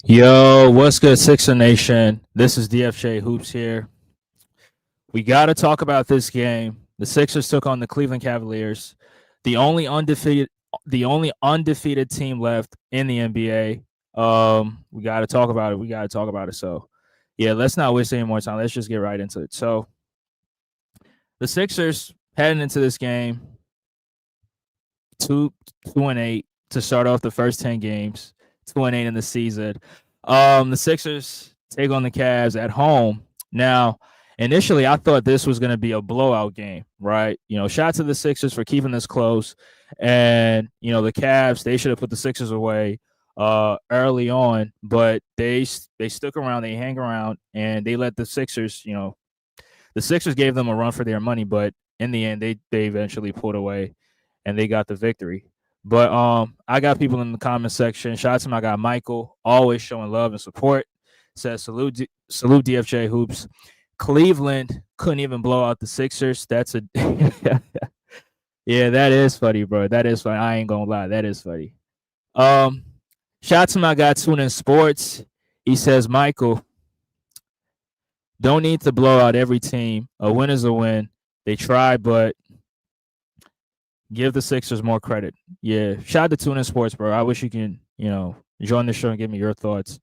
Yo, what's good, Sixer Nation? This is DFJ Hoops here. We got to talk about this game. The Sixers took on the Cleveland Cavaliers, the only undefeated, the only undefeated team left in the NBA. We got to talk about it. We got to talk about it. So, yeah, let's not waste any more time. Let's just get right into it. So, the Sixers heading into this game, two, 2-8 to start off the first 10 games, 2-8 in the season. The Sixers take on the Cavs at home. Now, initially, I thought this was going to be a blowout game, right? Shout out to the Sixers for keeping this close, and the Cavs, they should have put the Sixers away early on, but they stuck around, they hang around, and they let the Sixers. The Sixers gave them a run for their money, but in the end, they eventually pulled away, and they got the victory. But I got people in the comment section. Shout out to my guy Michael, always showing love and support. Says salute DFJ Hoops. Cleveland couldn't even blow out the Sixers. That's a yeah, that is funny, bro. That is funny. I ain't gonna lie, that is funny. Um, Shout out to my guy Tune in Sports. He says, Michael, don't need to blow out every team. A win is a win. They try, but give the Sixers more credit. Yeah. Shout out to Tune in Sports, bro. I wish you can, join the show and give me your thoughts.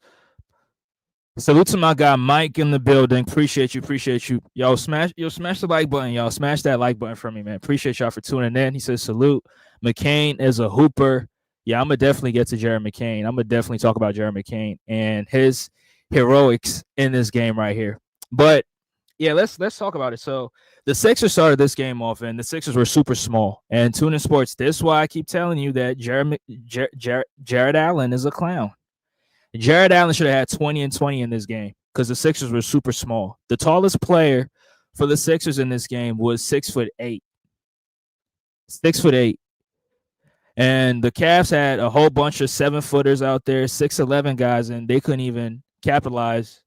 Salute to my guy Mike in the building. Appreciate you. Yo, smash the like button, y'all. Smash that like button for me, man. Appreciate y'all for tuning in. He says salute. McCain is a hooper. Yeah, I'm gonna definitely get to Jared McCain. I'm gonna definitely talk about Jared McCain and his heroics in this game right here. But yeah, let's talk about it. So the Sixers started this game off, and the Sixers were super small. And Tune in Sports, this is why I keep telling you that Jared Allen is a clown. Jared Allen should have had 20 and 20 in this game because the Sixers were super small. The tallest player for the Sixers in this game was 6'8". 6'8". And the Cavs had a whole bunch of 7-footers out there, 6'11" guys, and they couldn't even capitalize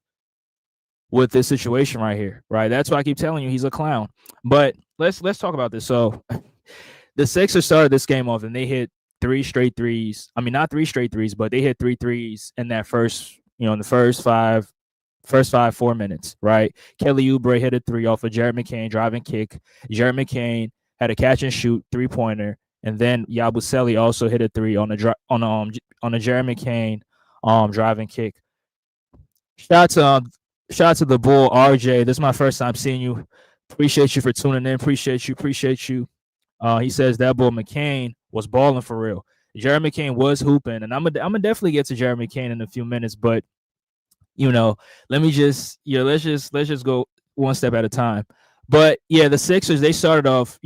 with this situation right here, right? That's why I keep telling you he's a clown. But let's talk about this. So the Sixers started this game off, and they hit 3 straight threes. I mean, not 3 straight threes, but they hit 3 threes in that first, in the first 4 minutes, right? Kelly Oubre hit a 3 off of Jared McCain driving kick. Jared McCain had a catch and shoot 3-pointer, and then Yabusele also hit a 3 on a Jared McCain driving kick. Shout out to the Bull RJ. This is my first time seeing you. Appreciate you for tuning in. Appreciate you. He says that Bull McCain was balling for real. Jared McCain was hooping, and I'm gonna definitely get to Jared McCain in a few minutes. But let me just let's just go one step at a time. But yeah, the Sixers, they started off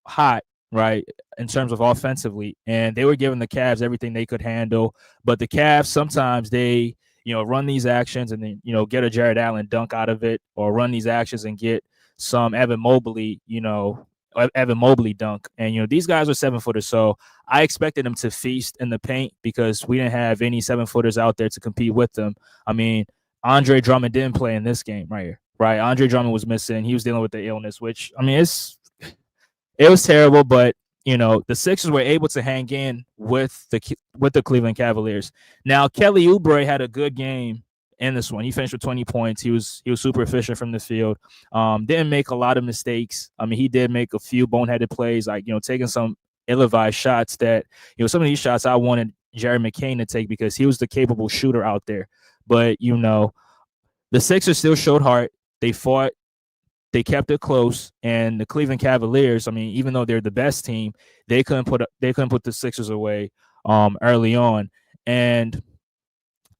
hot, right, in terms of offensively, and they were giving the Cavs everything they could handle. But the Cavs, sometimes they run these actions and then get a Jared Allen dunk out of it, or run these actions and get some Evan Mobley dunk. And these guys are 7-footers, so I expected them to feast in the paint because we didn't have any 7-footers out there to compete with them. I mean, Andre Drummond didn't play in this game right here, right? Andre Drummond was missing. He was dealing with the illness, which, I mean, it was terrible, but the Sixers were able to hang in with the Cleveland Cavaliers. Now, Kelly Oubre had a good game in this one. He finished with 20 points. He was super efficient from the field. Didn't make a lot of mistakes. I mean, he did make a few boneheaded plays, like taking some ill-advised shots that some of these shots I wanted Jared McCain to take because he was the capable shooter out there. But the Sixers still showed heart. They fought. They kept it close, and the Cleveland Cavaliers, I mean, even though they're the best team, they couldn't put the Sixers away early on. And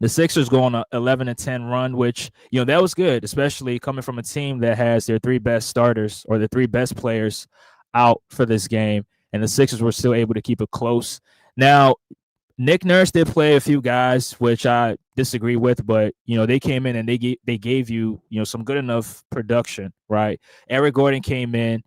the Sixers go on an 11-10 run, which that was good, especially coming from a team that has their 3 best starters or the 3 best players out for this game, and the Sixers were still able to keep it close. Now, Nick Nurse did play a few guys, which I disagree with, but they came in and they gave you some good enough production, right? Eric Gordon came in.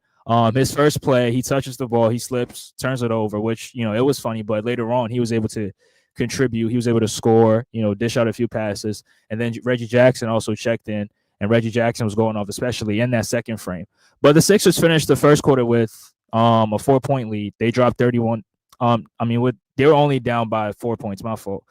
His first play, he touches the ball, he slips, turns it over, which it was funny, but later on he was able to contribute. He was able to score, dish out a few passes, and then Reggie Jackson also checked in, and Reggie Jackson was going off, especially in that second frame. But the Sixers finished the first quarter with a 4-point lead. They dropped 31. They were only down by 4 points. My fault.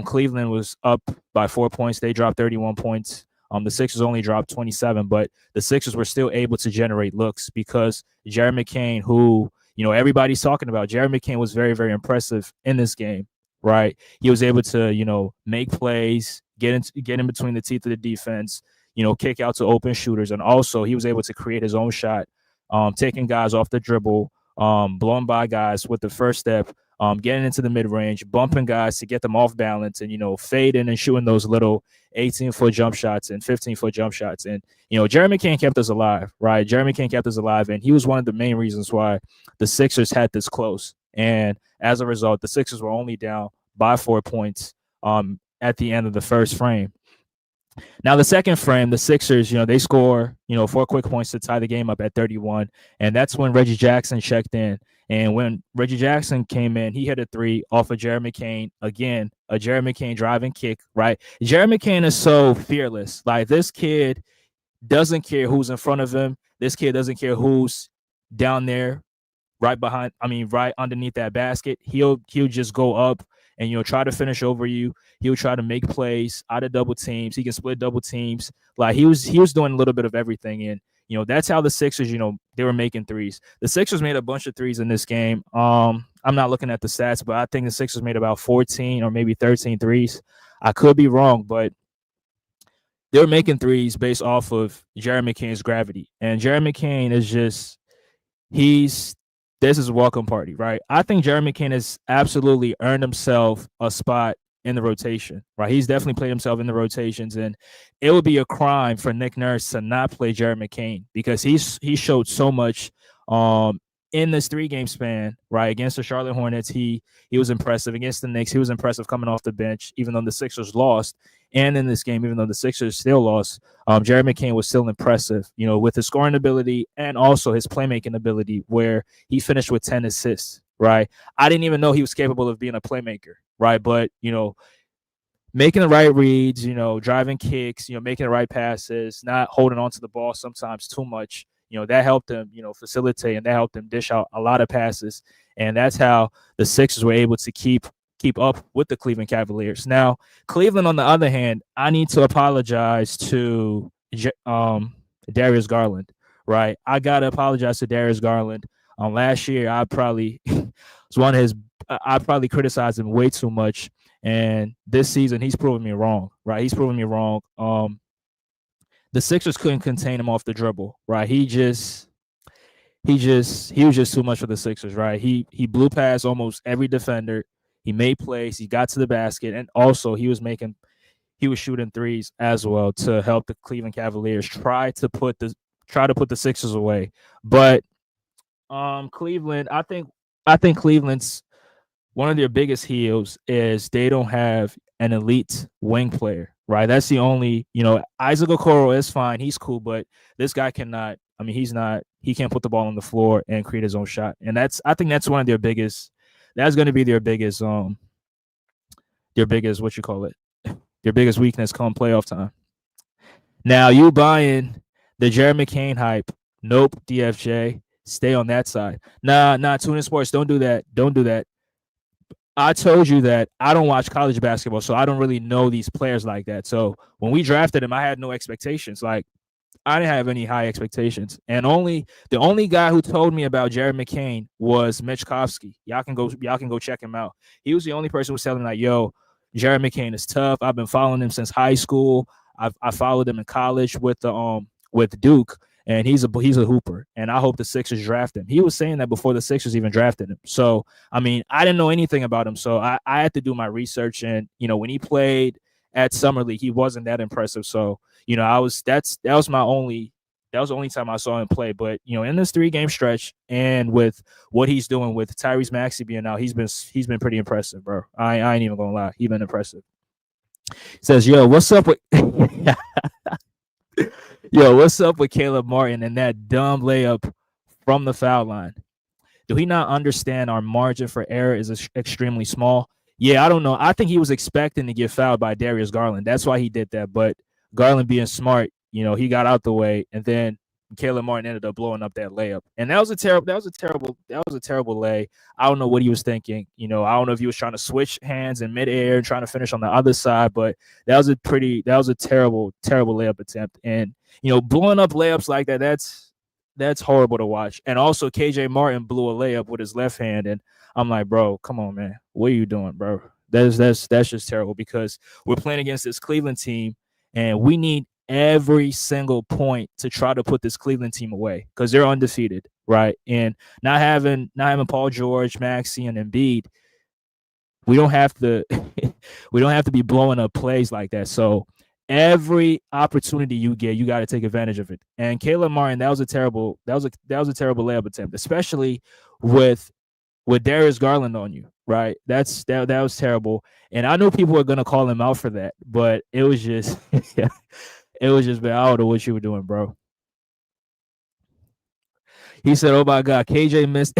Cleveland was up by 4 points. They dropped 31 points. The Sixers only dropped 27, but the Sixers were still able to generate looks because Jared McCain, who everybody's talking about, Jared McCain was very, very impressive in this game, right? He was able to make plays, get in between the teeth of the defense, kick out to open shooters, and also he was able to create his own shot, taking guys off the dribble, blowing by guys with the first step, getting into the mid range, bumping guys to get them off balance, and fading and shooting those little 18-foot jump shots and 15-foot jump shots. And Jared McCain kept us alive, right? Jared McCain kept us alive, and he was one of the main reasons why the Sixers had this close. And as a result, the Sixers were only down by 4 points at the end of the first frame. Now, the second frame, the Sixers, they score, 4 quick points to tie the game up at 31. And that's when Reggie Jackson checked in. And when Reggie Jackson came in, he hit a 3 off of Jared McCain. Again, a Jared McCain driving kick, right? Jared McCain is so fearless. Like, this kid doesn't care who's in front of him. This kid doesn't care who's down there right underneath that basket. He'll just go up and try to finish over you. He'll try to make plays out of double teams. He can split double teams. Like, he was doing a little bit of everything. And that's how the Sixers, they were making threes. The Sixers made a bunch of threes in this game. I'm not looking at the stats, but I think the Sixers made about 14 or maybe 13 threes. I could be wrong, but they were making threes based off of Jared McCain's gravity. And Jared McCain is just, this is a welcome party, right? I think Jared McCain has absolutely earned himself a spot in the rotation, right? He's definitely played himself in the rotations, and it would be a crime for Nick Nurse to not play Jared McCain because he showed so much in this 3-game span, right? Against the Charlotte Hornets, he was impressive. Against the Knicks, he was impressive coming off the bench, even though the Sixers lost. And in this game, even though the Sixers still lost, Jared McCain was still impressive, with his scoring ability and also his playmaking ability, where he finished with 10 assists, right? I didn't even know he was capable of being a playmaker, right? But, making the right reads, driving kicks, making the right passes, not holding on to the ball sometimes too much, that helped him, facilitate, and that helped him dish out a lot of passes. And that's how the Sixers were able to keep up with the Cleveland Cavaliers. Now, Cleveland, on the other hand, I need to apologize to Darius Garland, right? I got to apologize to Darius Garland. Last year, I probably was one of his – I probably criticized him way too much. And this season, he's proven me wrong, right? He's proven me wrong. The Sixers couldn't contain him off the dribble, right? He was just too much for the Sixers, right? He blew past almost every defender. He made plays. He got to the basket, and also he was shooting threes as well to help the Cleveland Cavaliers try to put the Sixers away. But Cleveland, I think Cleveland's one of their biggest heels is they don't have an elite wing player, right? That's the only, Isaac Okoro is fine. He's cool, but this guy cannot, he can't put the ball on the floor and create his own shot. And I think that's one of their biggest, that's going to be their biggest, what you call it? Their biggest weakness come playoff time. Now, you buying the Jared McCain hype. Nope, DFJ. Stay on that side. Nah, TuneIn Sports, don't do that. Don't do that. I told you that I don't watch college basketball, so I don't really know these players like that. So when we drafted him, I had no expectations. Like, I didn't have any high expectations. And the only guy who told me about Jared McCain was Mitch Kovsky. Y'all can go check him out. He was the only person who was telling me, like, yo, Jared McCain is tough. I've been following him since high school. I followed him in college with Duke. And he's a hooper, and I hope the Sixers draft him. He was saying that before the Sixers even drafted him. So, I didn't know anything about him, so I had to do my research. And when he played at Summer League, he wasn't that impressive. So, that was the only time I saw him play. But in this 3-game stretch, and with what he's doing with Tyrese Maxey being out, he's been pretty impressive, bro. I ain't even gonna lie, he's been impressive. He says, yo, what's up with Yo, what's up with Caleb Martin and that dumb layup from the foul line? Do he not understand our margin for error is extremely small? Yeah, I don't know. I think he was expecting to get fouled by Darius Garland. That's why he did that. But Garland being smart, he got out the way. And then, Caleb Martin ended up blowing up that layup, and that was a terrible lay. I don't know what he was thinking. I don't know if he was trying to switch hands in midair and trying to finish on the other side, but that was a terrible layup attempt. And blowing up layups like that, that's horrible to watch. And also, KJ Martin blew a layup with his left hand, and I'm like, bro, come on, man, what are you doing, bro? That's just terrible because we're playing against this Cleveland team, and we need every single point to try to put this Cleveland team away because they're undefeated, right? And not having Paul George, Maxey, and Embiid, we don't have to we don't have to be blowing up plays like that. So every opportunity you get, you got to take advantage of it. And Caleb Martin, that was a terrible layup attempt, especially with Darius Garland on you, right? That was terrible. And I know people are gonna call him out for that, but it was just it was just bad. I don't know what you were doing, bro. He said, "Oh my God, KJ missed."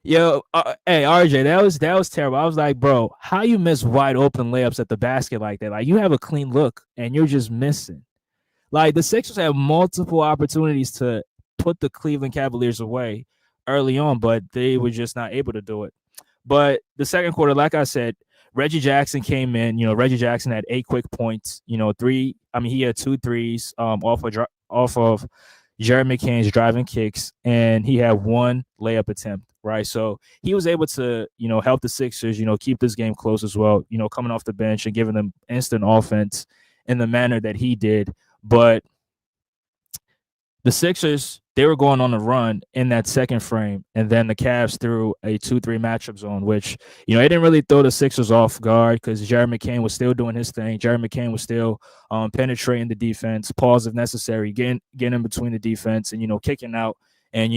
Yo, hey RJ, that was terrible. I was like, bro, how you miss wide open layups at the basket like that? Like you have a clean look and you're just missing. Like the Sixers have multiple opportunities to put the Cleveland Cavaliers away early on, but they were just not able to do it. But the second quarter, like I said, Reggie Jackson came in. Reggie Jackson had 8 quick points. Three. I mean, he had two threes off of Jared McCain's driving kicks, and he had one layup attempt. Right, so he was able to help the Sixers keep this game close as well. Coming off the bench and giving them instant offense in the manner that he did. But the Sixers, they were going on a run in that second frame, and then the Cavs threw a 2-3 matchup zone, which it didn't really throw the Sixers off guard because Jared McCain was still doing his thing. Jared McCain was still penetrating the defense, pause if necessary, getting in between the defense, and kicking out. And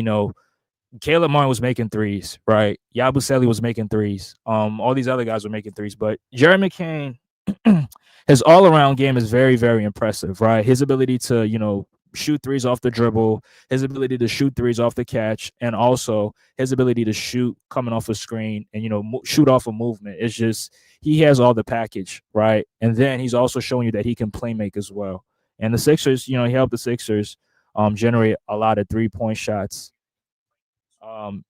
Caleb Martin was making threes, right? Yabusele was making threes. All these other guys were making threes, but Jared McCain, his all-around game is very, very impressive, right? His ability to shoot threes off the dribble, his ability to shoot threes off the catch, and also his ability to shoot coming off a screen and shoot off a movement. It's just he has all the package, right? And then he's also showing you that he can play make as well. And the Sixers, he helped the Sixers generate a lot of 3-point shots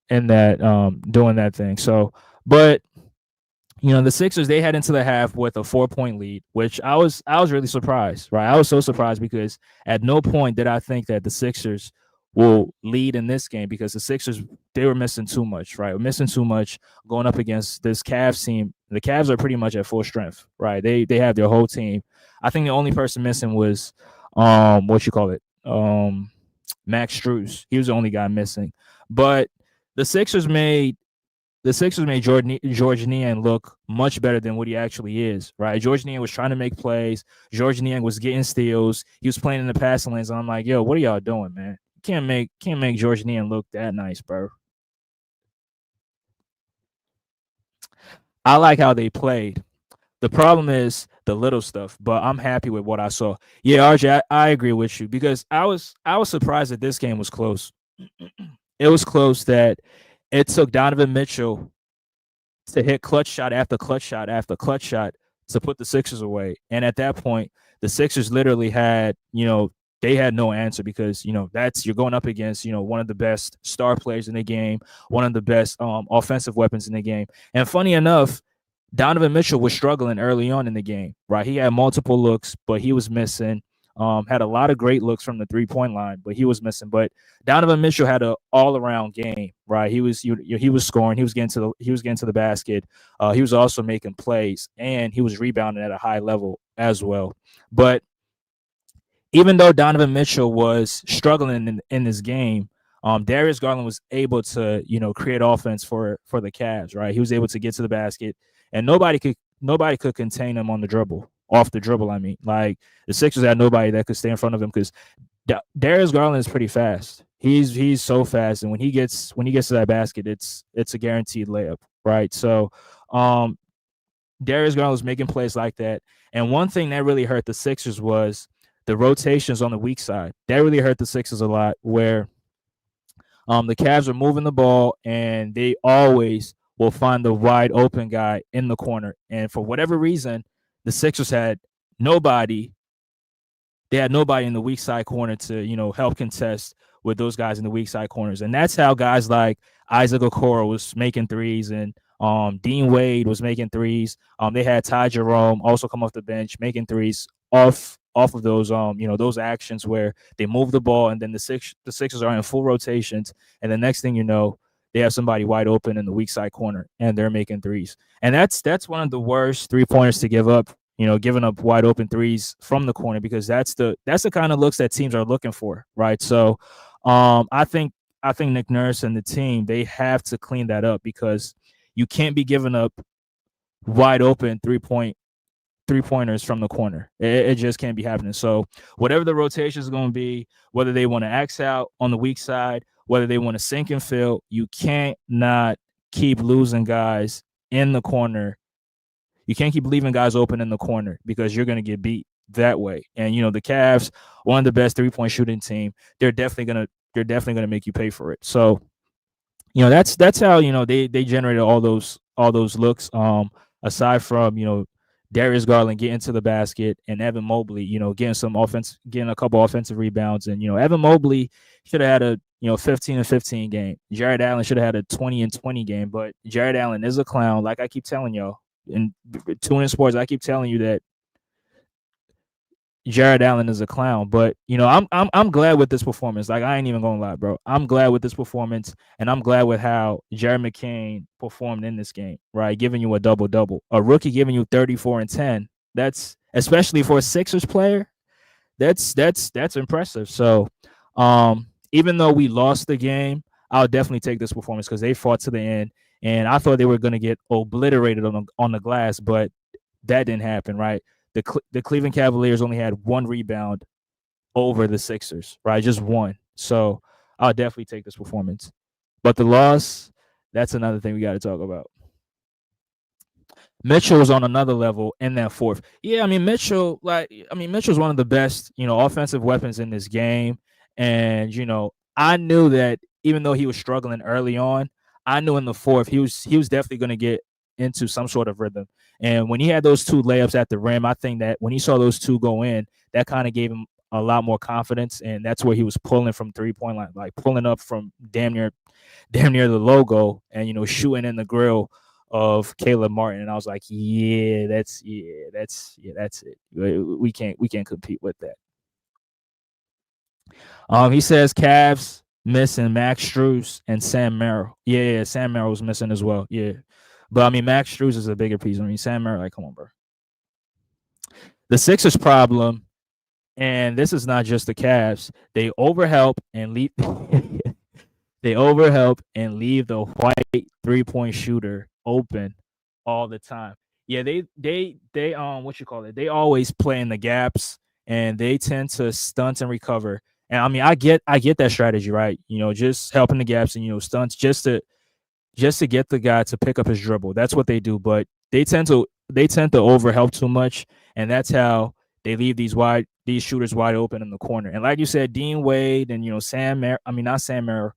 in that doing that thing. So, but the Sixers, they head into the half with a 4-point lead, which I was really surprised, right? I was so surprised because at no point did I think that the Sixers will lead in this game because the Sixers, they were missing too much, right? Missing too much going up against this Cavs team. The Cavs are pretty much at full strength, right? They have their whole team. I think the only person missing was what you call it? Max Strus. He was the only guy missing. But the Sixers made George Niang look much better than what he actually is, right? George Niang was trying to make plays. George Niang was getting steals. He was playing in the passing lanes. And I'm like, yo, what are y'all doing, man? Can't make George Niang look that nice, bro. I like how they played. The problem is the little stuff, but I'm happy with what I saw. Yeah, RJ, I agree with you because I was surprised that this game was close. It was close that it took Donovan Mitchell to hit clutch shot after clutch shot after clutch shot to put the Sixers away. And at that point, the Sixers literally had, they had no answer because, you're going up against, one of the best star players in the game, one of the best offensive weapons in the game. And funny enough, Donovan Mitchell was struggling early on in the game, right? He had multiple looks, but he was missing. Had a lot of great looks from the 3-point line, but he was missing. But Donovan Mitchell had an all-around game, right? He was scoring, he was getting to the basket. He was also making plays, and he was rebounding at a high level as well. But even though Donovan Mitchell was struggling in this game, Darius Garland was able to create offense for the Cavs, right? He was able to get to the basket, and nobody could contain him on the dribble. Off the dribble, I mean, like the Sixers had nobody that could stay in front of him because Darius Garland is pretty fast. He's so fast, and when he gets to that basket, it's a guaranteed layup, right? So, Darius Garland was making plays like that, and one thing that really hurt the Sixers was the rotations on the weak side. That really hurt the Sixers a lot, where the Cavs are moving the ball, and they always will find the wide open guy in the corner, and for whatever reason, the Sixers had nobody they had nobody in the weak side corner to, help contest with those guys in the weak side corners. And that's how guys like Isaac Okoro was making threes, and Dean Wade was making threes. They had Ty Jerome also come off the bench making threes off of those those actions where they move the ball, and then the Sixers are in full rotations, and the next thing you know, they have somebody wide open in the weak side corner and they're making threes. And that's one of the worst 3-pointers to give up, giving up wide open threes from the corner, because that's the kind of looks that teams are looking for, right? So I think Nick Nurse and the team, they have to clean that up, because you can't be giving up wide open 3-pointers from the corner. It just can't be happening. So whatever the rotation is going to be, whether they want to X out on the weak side, whether they want to sink and fill, you can't not keep losing guys in the corner. You can't keep leaving guys open in the corner, because you're going to get beat that way. And the Cavs, one of the best 3-point shooting team, they're definitely gonna make you pay for it. So that's how they generated all those looks. Aside from Darius Garland getting to the basket, and Evan Mobley getting a couple offensive rebounds. And Evan Mobley should have had a 15 and 15 game. Jared Allen should have had a 20 and 20 game. But Jared Allen is a clown, like I keep telling y'all. In Tuning Sports, I keep telling you that Jared Allen is a clown. But I'm glad with this performance. Like, I ain't even gonna lie, bro. I'm glad with this performance, and I'm glad with how Jared McCain performed in this game. Right, giving you a double, a rookie giving you 34 and 10. That's, especially for a Sixers player, that's impressive. So, even though we lost the game, I'll definitely take this performance, because they fought to the end, and I thought they were gonna get obliterated on the glass, but that didn't happen. Right. The Cleveland Cavaliers only had one rebound over the Sixers, right? Just one. So I'll definitely take this performance. But the loss, that's another thing we got to talk about. Mitchell was on another level in that fourth. Yeah, Mitchell's one of the best, offensive weapons in this game. And, I knew that even though he was struggling early on, I knew in the fourth he was definitely going to get into some sort of rhythm. And when he had those two layups at the rim, I think that when he saw those two go in, that kind of gave him a lot more confidence. And that's where he was pulling from 3-point line, like pulling up from damn near the logo, and shooting in the grill of Caleb Martin. And I was like, that's it. We can't compete with that. He says Cavs missing Max Strus and Sam Merrill. Yeah, Sam Merrill was missing as well. Yeah. But Max Strus is a bigger piece. Sam Merrill, like, come on, bro. The Sixers' problem, and this is not just the Cavs, they overhelp and leave the white 3-point shooter open all the time. Yeah, they what you call it? They always play in the gaps, and they tend to stunt and recover. And I get that strategy, right? Just helping the gaps and stunts just to get the guy to pick up his dribble. That's what they do. But they tend to overhelp too much, and that's how they leave these shooters wide open in the corner. And like you said, Dean Wade and not Sam Merrill,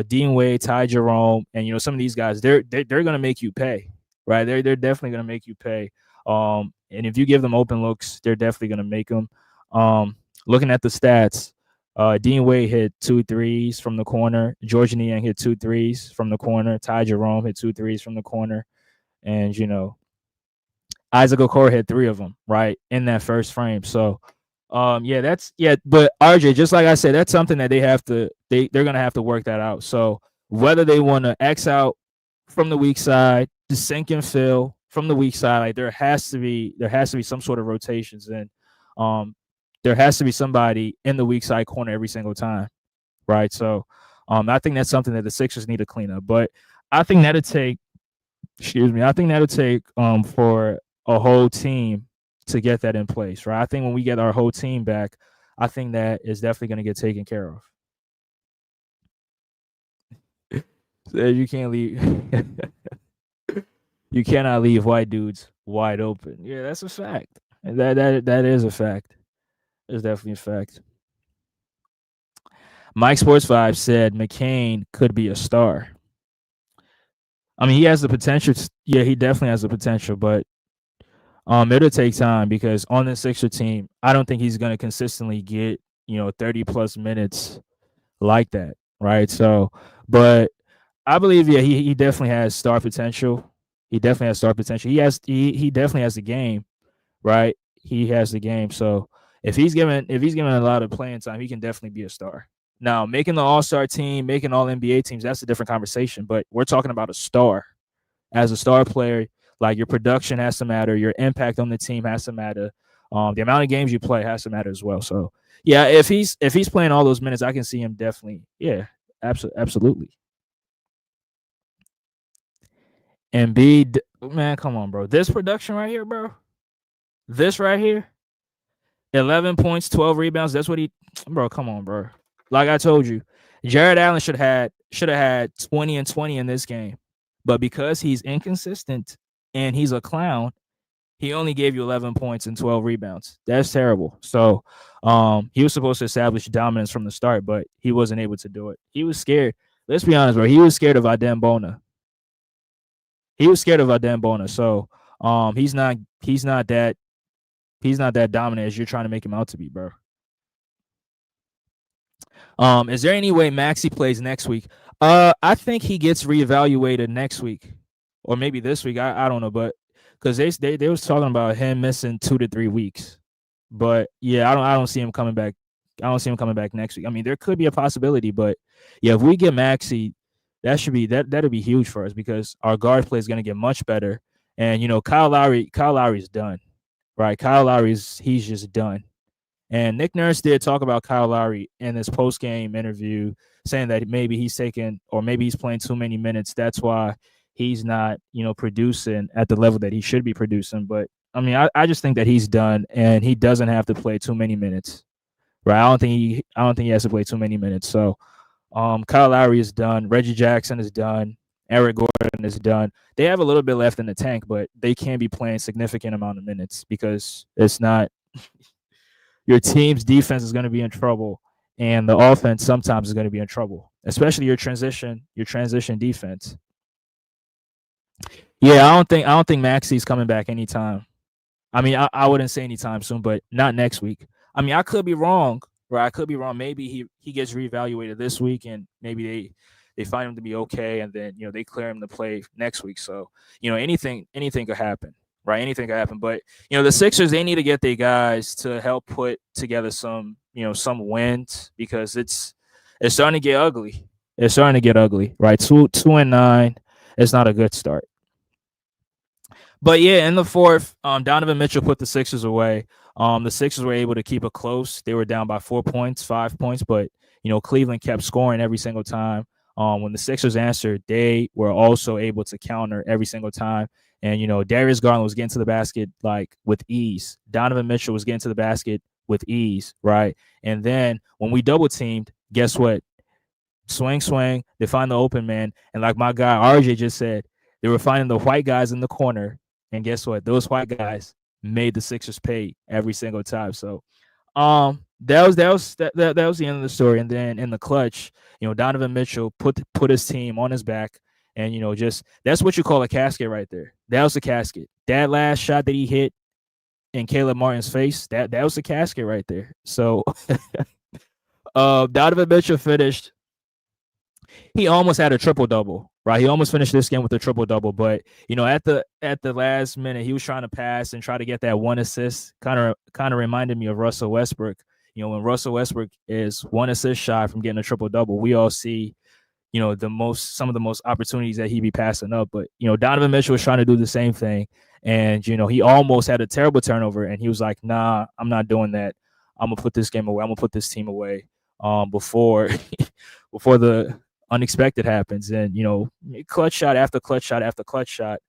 Dean Wade, Ty Jerome, and some of these guys, they're gonna make you pay, right? They're definitely gonna make you pay. And if you give them open looks, they're definitely gonna make them. Looking at the stats, Dean Wade hit 2 threes from the corner. George Niang hit 2 threes from the corner. Ty Jerome hit 2 threes from the corner. And, Isaac Okoro hit 3 of them, right, in that first frame. So, but RJ, just like I said, that's something that they're going to have to work that out. So whether they want to X out from the weak side, to sink and fill from the weak side, like there has to be some sort of rotations, and there has to be somebody in the weak side corner every single time, right? So I think that's something that the Sixers need to clean up. But I think that'll take for a whole team to get that in place, right? I think when we get our whole team back, I think that is definitely going to get taken care of. So you can't leave. You cannot leave white dudes wide open. Yeah, that's a fact. That is a fact. It's definitely a fact. Mike Sports 5 said McCain could be a star. He has the potential. Yeah, he definitely has the potential, but It'll take time because on the Sixer team, I don't think he's going to consistently get 30 plus minutes like that, right? So, but I believe he definitely has star potential. He definitely has star potential. He definitely has the game, right? He has the game. So if he's given a lot of playing time, he can definitely be a star. Now, making the All Star team, making All NBA teams, that's a different conversation. But we're talking about a star. As a star player, like your production has to matter, your impact on the team has to matter, the amount of games you play has to matter as well. So yeah, if he's playing all those minutes, I can see him definitely. Yeah, absolutely. Embiid, man, come on, bro. This production right here, bro. This right here, 11 points, 12 rebounds. That's what he, bro. Come on, bro. Like I told you, Jared Allen should have had 20 and 20 in this game, but because he's inconsistent and he's a clown, he only gave you 11 points and 12 rebounds. That's terrible. So, he was supposed to establish dominance from the start, but he wasn't able to do it. He was scared. Let's be honest, bro. He was scared of Adem. He was scared of Adem. So, he's not that dominant as you're trying to make him out to be, bro. Is there any way Maxi plays next week? I think he gets reevaluated next week, or maybe this week. I don't know, but because they was talking about him missing 2 to 3 weeks. But yeah, I don't see him coming back. I don't see him coming back next week. I mean, there could be a possibility, but yeah, if we get Maxi, that'll be huge for us because our guard play is going to get much better. And Kyle Lowry's done, right? He's just done. And Nick Nurse did talk about Kyle Lowry in his post game interview, saying that maybe he's taking or maybe he's playing too many minutes. That's why he's not, producing at the level that he should be producing. But I mean, I just think that he's done and he doesn't have to play too many minutes. Right. I don't think he has to play too many minutes. So Kyle Lowry is done. Reggie Jackson is done. Eric Gordon is done. They have a little bit left in the tank, but they can't be playing significant amount of minutes because it's not your team's defense is going to be in trouble, and the offense sometimes is going to be in trouble, especially your transition defense. Yeah, I don't think Maxi's coming back anytime. I mean, I wouldn't say anytime soon, but not next week. I mean, I could be wrong, right? I could be wrong. Maybe he gets reevaluated this week, and maybe they find him to be okay, and then they clear him to play next week. So anything could happen, right? Anything could happen. But the Sixers, they need to get their guys to help put together some wins because it's starting to get ugly. It's starting to get ugly, right? 2-9. It's not a good start. But yeah, in the fourth, Donovan Mitchell put the Sixers away. The Sixers were able to keep it close. They were down by 4 points, 5 points, but Cleveland kept scoring every single time. When the Sixers answered, they were also able to counter every single time. And Darius Garland was getting to the basket like with ease. Donovan Mitchell was getting to the basket with ease, right? And then when we double teamed, guess what? Swing, swing. They find the open man, and like my guy RJ just said, they were finding the white guys in the corner, and guess what? Those white guys made the Sixers pay every single time. So, that was the end of the story. And then in the clutch, Donovan Mitchell put his team on his back, and just that's what you call a casket right there. That was a casket. That last shot that he hit in Caleb Martin's face, that was a casket right there. So, Donovan Mitchell finished. He almost had a triple double, right? He almost finished this game with a triple double, but at the last minute, he was trying to pass and try to get that one assist. Kind of reminded me of Russell Westbrook. When Russell Westbrook is one assist shy from getting a triple double, we all see some of the most opportunities that he be passing up. But Donovan Mitchell was trying to do the same thing, and he almost had a terrible turnover, and he was like, "Nah, I'm not doing that. I'm gonna put this game away. I'm gonna put this team away." Before before the unexpected happens, and clutch shot after clutch shot after clutch shot,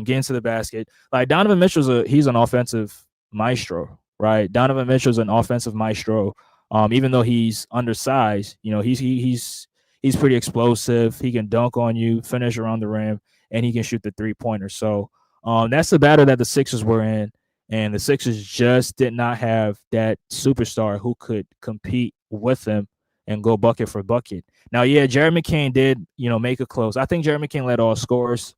getting to the basket. Like Donovan Mitchell's he's an offensive maestro, right? Donovan Mitchell's an offensive maestro. Even though he's undersized, he's pretty explosive. He can dunk on you, finish around the rim, and he can shoot the 3-pointer. So that's the battle that the Sixers were in, and the Sixers just did not have that superstar who could compete with him and go bucket for bucket. Now, yeah, Jeremy McCain did, make it close. I think Jeremy McCain led all scorers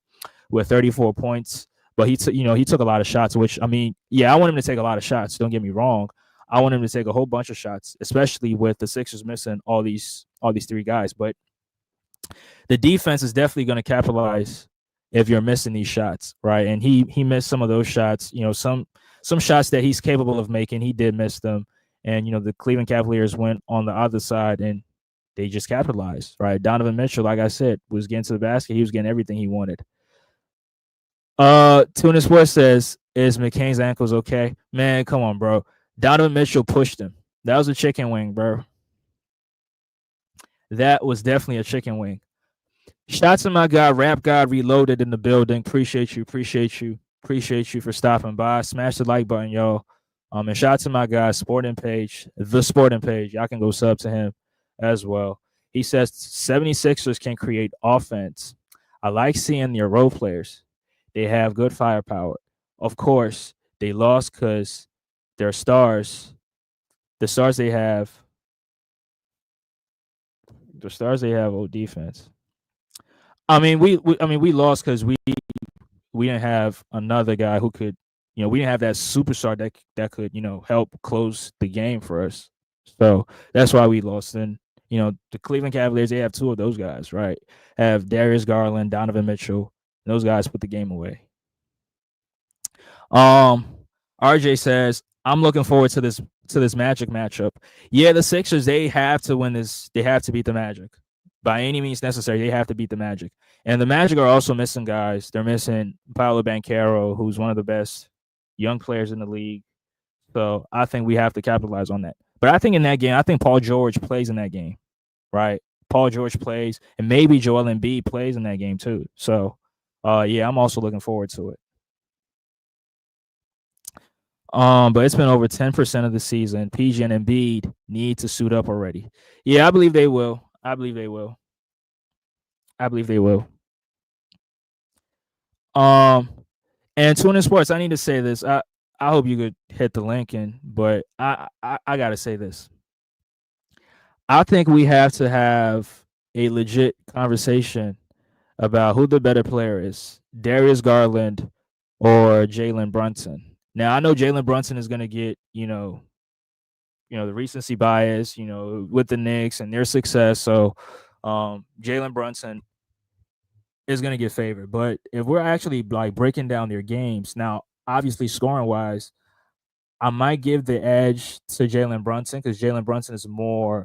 with 34 points. but he took a lot of shots. Which I mean, yeah, I want him to take a lot of shots. Don't get me wrong. I want him to take a whole bunch of shots, especially with the Sixers missing all these three guys. But the defense is definitely going to capitalize if you're missing these shots, right? And he missed some of those shots. Some shots that he's capable of making, he did miss them. And the Cleveland Cavaliers went on the other side and they just capitalized, right? Donovan Mitchell, like I said, was getting to the basket. He was getting everything he wanted. Tuna Sports says, "Is McCain's ankles okay?" Man, come on, bro. Donovan Mitchell pushed him. That was a chicken wing, bro. That was definitely a chicken wing. Shots to my guy, Rap God Reloaded in the building. Appreciate you for stopping by. Smash the like button, y'all. And shout out to my guy, Sporting Page, the Sporting Page. Y'all can go sub to him as well. He says 76ers can create offense. I like seeing your role players. They have good firepower. Of course, they lost because their stars, the stars they have, old defense. I mean, we lost because we didn't have another guy who could, we didn't have that superstar that could, help close the game for us. So that's why we lost. And the Cleveland Cavaliers, they have two of those guys, right? Have Darius Garland, Donovan Mitchell. Those guys put the game away. RJ says, I'm looking forward to this Magic matchup. Yeah, the Sixers, they have to win this. They have to beat the Magic. By any means necessary, they have to beat the Magic. And the Magic are also missing guys. They're missing Paolo Banchero, who's one of the best young players in the league. So I think we have to capitalize on that. But I think in that game, I think Paul George plays in that game, right? Paul George plays, and maybe Joel Embiid plays in that game too. So, yeah, I'm also looking forward to it. But it's been over 10% of the season. PG and Embiid need to suit up already. Yeah, I believe they will. I believe they will. I believe they will. And Tuna Sports, I need to say this. I hope you could hit the link in, but I gotta say this. I think we have to have a legit conversation about who the better player is, Darius Garland or Jalen Brunson. Now I know Jalen Brunson is gonna get, the recency bias, with the Knicks and their success. So Jalen Brunson is going to get favored. But if we're actually like breaking down their games now, obviously scoring wise, I might give the edge to Jalen Brunson because Jalen Brunson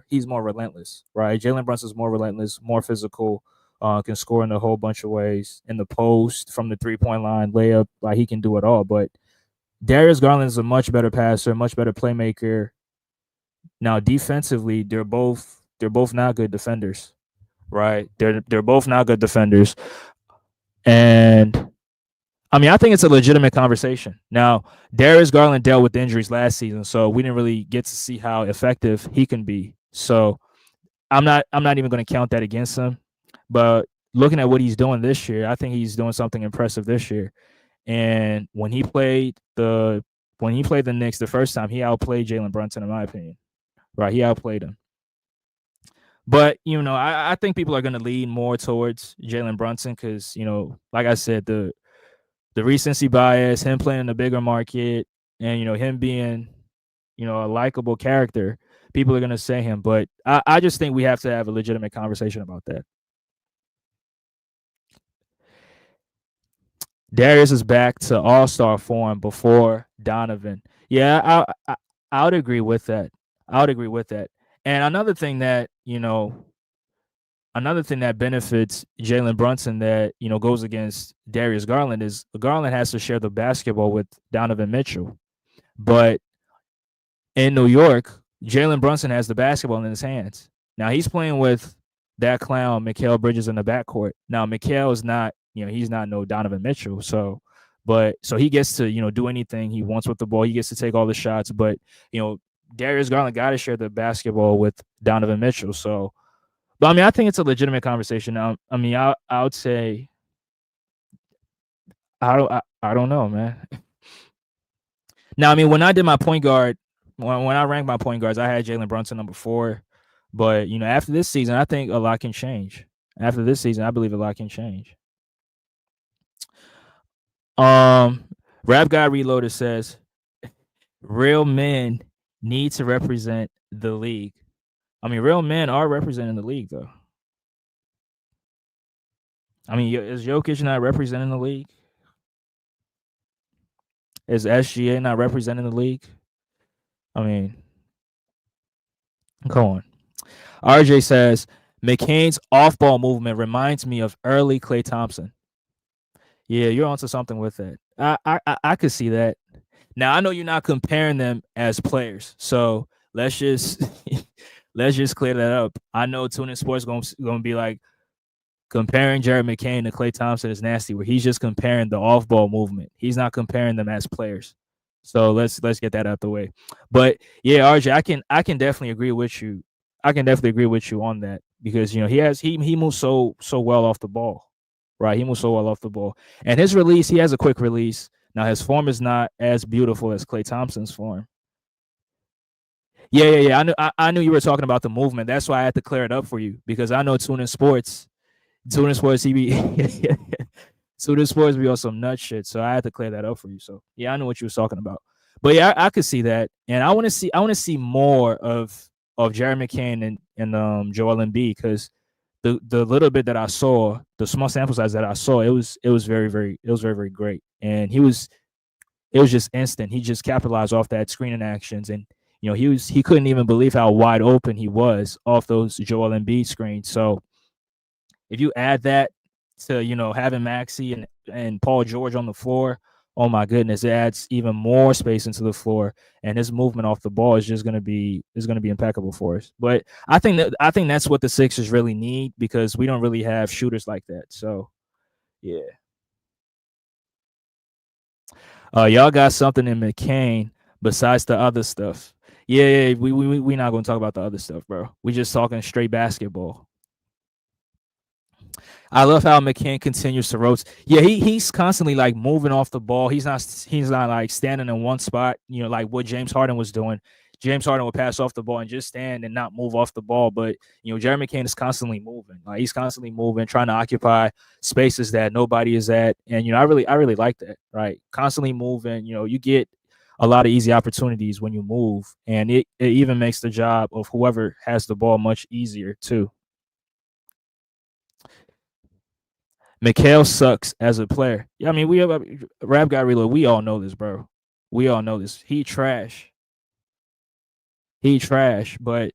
he's more relentless, right? Jalen Brunson is more relentless, more physical, can score in a whole bunch of ways in the post, from the 3-point line, layup, like he can do it all. But Darius Garland is a much better passer, much better playmaker. Now defensively, they're both not good defenders, right? They're both not good defenders. And I mean, I think it's a legitimate conversation. Now, Darius Garland dealt with injuries last season, so we didn't really get to see how effective he can be. So I'm not even going to count that against him. But looking at what he's doing this year, I think he's doing something impressive this year. And when he played the Knicks the first time, he outplayed Jalen Brunson, in my opinion. Right, he outplayed him. But I think people are going to lean more towards Jalen Brunson because like I said, the recency bias, him playing in a bigger market, and him being a likable character, people are going to say him. But I just think we have to have a legitimate conversation about that. Darius is back to all-star form before Donovan. Yeah, I would agree with that. I would agree with that. And another thing that benefits Jalen Brunson that goes against Darius Garland is Garland has to share the basketball with Donovan Mitchell, but in New York, Jalen Brunson has the basketball in his hands. Now he's playing with that clown Mikal Bridges in the backcourt. Now Mikal is not, he's not no Donovan Mitchell, so he gets to do anything he wants with the ball. He gets to take all the shots, but Darius Garland got to share the basketball with Donovan Mitchell, so. But I mean, I think it's a legitimate conversation. Now, I mean, I would say, I don't know, man. Now, I mean, when I did my point guard, when I ranked my point guards, I had Jalen Brunson number 4. But after this season, I think a lot can change. After this season, I believe a lot can change. Um, Rap Guy Reloaded says real men need to represent the league. I mean, real men are representing the league, though. I mean, is Jokic not representing the league? Is SGA not representing the league? I mean, come on. RJ says McCain's off-ball movement reminds me of early Klay Thompson. Yeah, you're onto something with that. I could see that. Now I know you're not comparing them as players, so let's just let's just clear that up. I know Tuning Sports gonna be like comparing Jared McCain to Klay Thompson is nasty, where he's just comparing the off ball movement. He's not comparing them as players. So let's get that out the way. But yeah, RJ, I can definitely agree with you. I can definitely agree with you on that because he moves so well off the ball. Right. He moves so well off the ball. And his release, he has a quick release. Now his form is not as beautiful as Klay Thompson's form. Yeah. I knew you were talking about the movement. That's why I had to clear it up for you because I know Tuning Sports. Tuning Sports, he be Tuning Sports be on some nut shit. So I had to clear that up for you. So yeah, I know what you was talking about. But yeah, I could see that, and I want to see more of Jerry McCain and Joel Embiid because the little bit that I saw, the small sample size that I saw, it was very great, and it was just instant. He just capitalized off that screening actions, and he couldn't even believe how wide open he was off those Joel Embiid screens. So if you add that to having Maxey and Paul George on the floor, oh my goodness, it adds even more space into the floor, and his movement off the ball is just gonna be impeccable for us. But I think that's what the Sixers really need because we don't really have shooters like that. So yeah, y'all got something in McCain besides the other stuff. Yeah, we not gonna talk about the other stuff, bro. We just talking straight basketball. I love how McCann continues to rotate. Yeah, he's constantly like moving off the ball. He's not like standing in one spot, like what James Harden was doing. James Harden would pass off the ball and just stand and not move off the ball. But Jerry McCain is constantly moving. Like he's constantly moving, trying to occupy spaces that nobody is at. And I really like that. Right, constantly moving. You get a lot of easy opportunities when you move, and it even makes the job of whoever has the ball much easier too. Mikhail sucks as a player. Yeah, I mean, we have a Rap Guy Reload. We all know this, bro. We all know this. He trash. He trash. But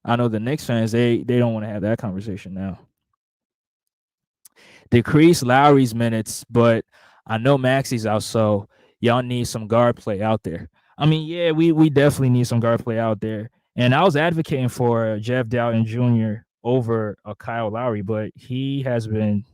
I know the Knicks fans, they don't want to have that conversation now. Decrease Lowry's minutes, but I know Maxey's out, so y'all need some guard play out there. I mean, yeah, we definitely need some guard play out there. And I was advocating for Jeff Dowtin Jr. over Kyle Lowry, but he has been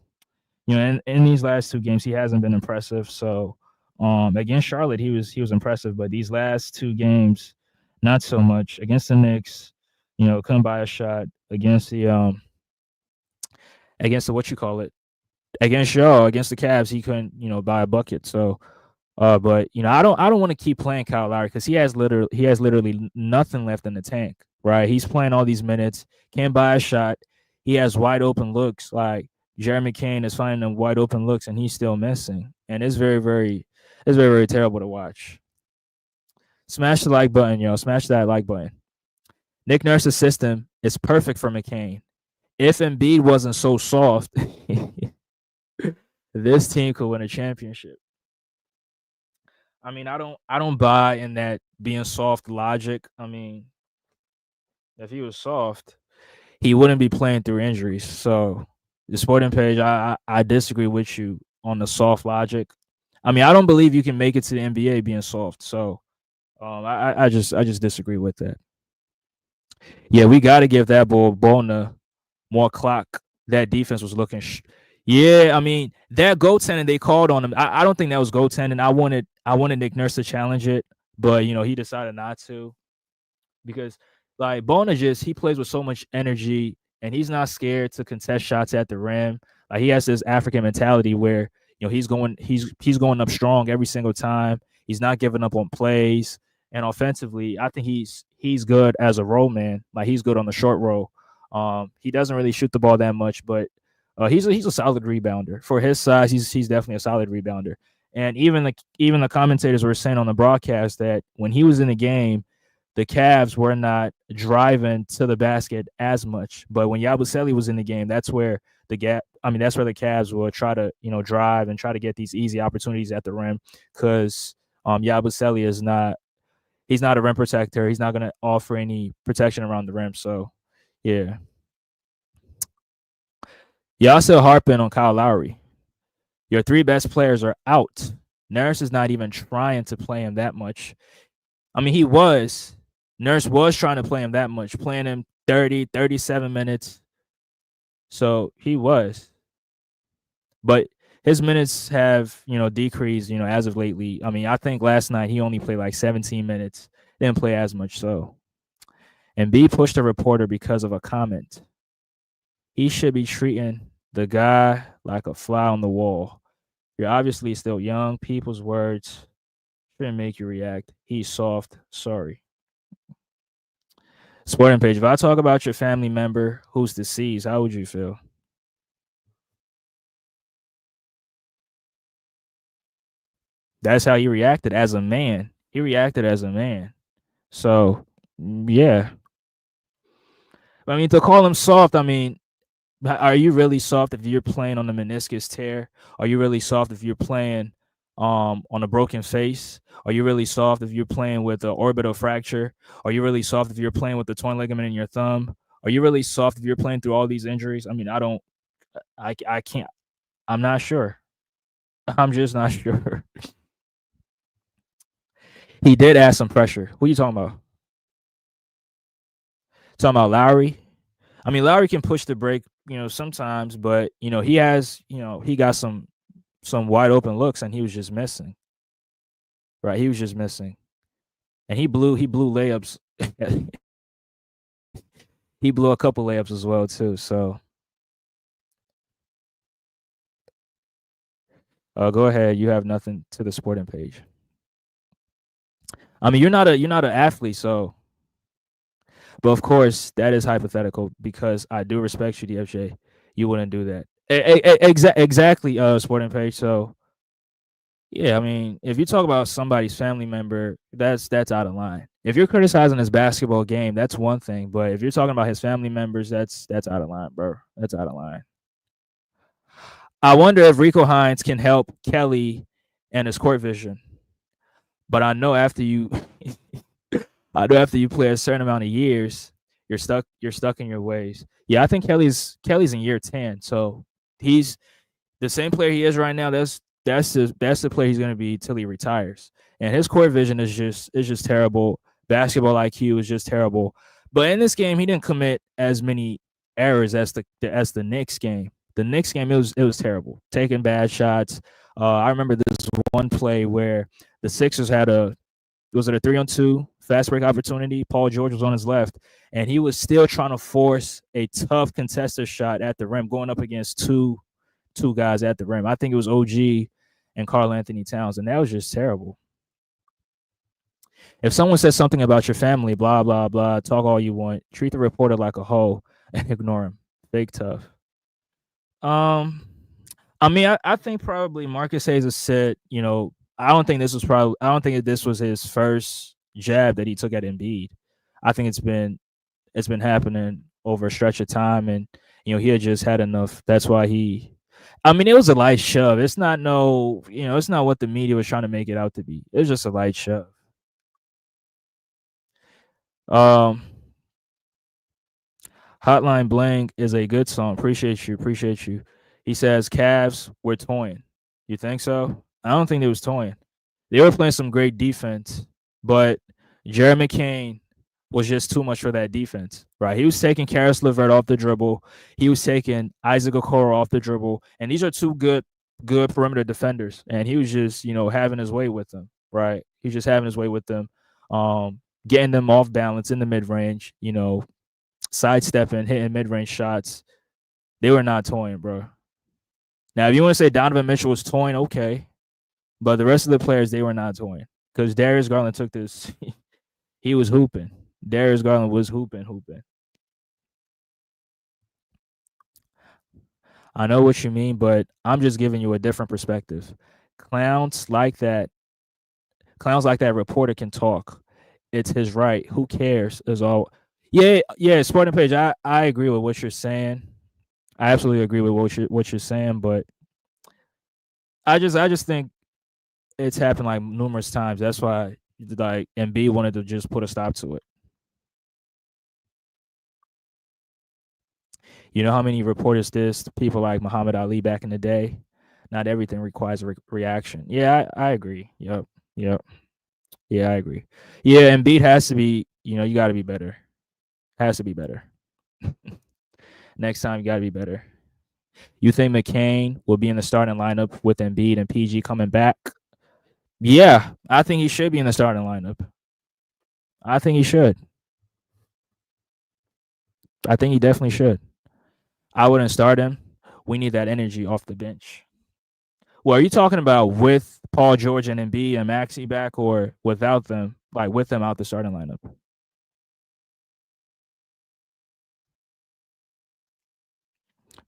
in these last two games, he hasn't been impressive. So, against Charlotte, he was impressive, but these last two games, not so much. Against the Knicks, couldn't buy a shot. Against the what you call it, against the Cavs, he couldn't buy a bucket. So, but I don't want to keep playing Kyle Lowry because he has literally nothing left in the tank. Right, he's playing all these minutes, can't buy a shot. He has wide open looks like Jeremy Kane is finding them wide open looks and he's still missing. And it's very terrible to watch. Smash the like button, yo. Smash that like button. Nick Nurse's system is perfect for McCain. If Embiid wasn't so soft, this team could win a championship. I mean, I don't buy in that being soft logic. I mean, if he was soft, he wouldn't be playing through injuries. So the sporting page, I disagree with you on the soft logic. I mean, I don't believe you can make it to the NBA being soft. So I just disagree with that. Yeah, we got to give that ball Bona more clock. That defense was looking. Yeah, I mean that goaltending they called on him. I don't think that was goaltending. I wanted Nick Nurse to challenge it, but he decided not to because like Bona he plays with so much energy and he's not scared to contest shots at the rim. Like he has this African mentality where he's going up strong every single time. He's not giving up on plays. And offensively, I think he's good as a roll man. Like he's good on the short roll. He doesn't really shoot the ball that much, but He's a solid rebounder for his size. He's definitely a solid rebounder. And even the commentators were saying on the broadcast that when he was in the game, the Cavs were not driving to the basket as much. But when Yabusele was in the game, that's where that's where the Cavs will try to drive and try to get these easy opportunities at the rim because Yabusele is not he's not a rim protector. He's not going to offer any protection around the rim. So yeah. Y'all still harping on Kyle Lowry. Your three best players are out. Nurse is not even trying to play him that much. I mean, he was. Nurse was trying to play him that much, playing him 30, 37 minutes. So he was. But his minutes have, decreased, as of lately. I mean, I think last night he only played like 17 minutes, didn't play as much. So, and B pushed a reporter because of a comment. He should be treating the guy like a fly on the wall. You're obviously still young. People's words shouldn't make you react. He's soft. Sorry. Sporting page. If I talk about your family member who's deceased, how would you feel? That's how he reacted as a man. He reacted as a man. So, yeah. I mean, to call him soft, I mean, are you really soft if you're playing on the meniscus tear? Are you really soft if you're playing on a broken face? Are you really soft if you're playing with an orbital fracture? Are you really soft if you're playing with the torn ligament in your thumb? Are you really soft if you're playing through all these injuries? I mean, I can't, I'm not sure. I'm just not sure. He did add some pressure. Who are you talking about? Talking about Lowry? I mean, Lowry can push the break, sometimes, but he has, he got some wide open looks, and he was just missing. Right, he was just missing, and he blew layups. He blew a couple layups as well too. So, go ahead. You have nothing to the sporting page. I mean, you're not an athlete, so. But of course, that is hypothetical because I do respect you, DFJ. You wouldn't do that. Exactly, sporting page. So yeah, I mean, if you talk about somebody's family member, that's out of line. If you're criticizing his basketball game, that's one thing. But if you're talking about his family members, that's out of line, bro. That's out of line. I wonder if Rico Hines can help Kelly and his court vision. But I know after you I know after you play a certain amount of years, you're stuck in your ways. Yeah, I think Kelly's in year 10. So he's the same player he is right now. That's the player he's going to be till he retires. And his court vision is just terrible. Basketball IQ is just terrible. But in this game, he didn't commit as many errors as the Knicks game. The Knicks game it was terrible, taking bad shots. I remember this one play where the Sixers had was it a 3-on-2 fast break opportunity? Paul George was on his left, and he was still trying to force a tough contested shot at the rim, going up against two guys at the rim. I think it was OG and Karl Anthony Towns, and that was just terrible. If someone says something about your family, blah blah blah, talk all you want, treat the reporter like a hoe and ignore him. Fake tough. Um, I mean, I think probably Marcus Hayes has said, I don't think this was his first jab that he took at Embiid. I think it's been happening over a stretch of time, and he had just had enough. That's why he. I mean, it was a light shove. It's not no, it's not what the media was trying to make it out to be. It was just a light shove. Um, Hotline Bling is a good song. Appreciate you. Appreciate you. He says Cavs were toying. You think so? I don't think they was toying. They were playing some great defense, but Jeremy Kane was just too much for that defense, right? He was taking Karis LeVert off the dribble. He was taking Isaac Okoro off the dribble, and these are two good perimeter defenders. And he was just, having his way with them, right? He's just having his way with them, getting them off balance in the mid range, sidestepping, hitting mid range shots. They were not toying, bro. Now, if you want to say Donovan Mitchell was toying, okay, but the rest of the players they were not toying because Darius Garland took this. He was hooping. Darius Garland was hooping. I know what you mean, but I'm just giving you a different perspective. Clowns like that, clowns like that reporter can talk. It's his right. Who cares? Is all. Yeah, yeah. Sporting page. I agree with what you're saying. I absolutely agree with what you're saying, but I just think it's happened like numerous times. That's why like Embiid wanted to just put a stop to it. You know how many reporters this people like Muhammad Ali back in the day? Not everything requires a reaction. Yeah, I agree. Yep. Yep. Yeah, I agree. Yeah, Embiid has to be, you got to be better. Has to be better. Next time, you got to be better. You think McCain will be in the starting lineup with Embiid and PG coming back? Yeah, I think he should be in the starting lineup. I think he should. I think he definitely should. I wouldn't start him. We need that energy off the bench. Well, are you talking about with Paul George and Embiid and Maxey back, or without them, like with them out the starting lineup?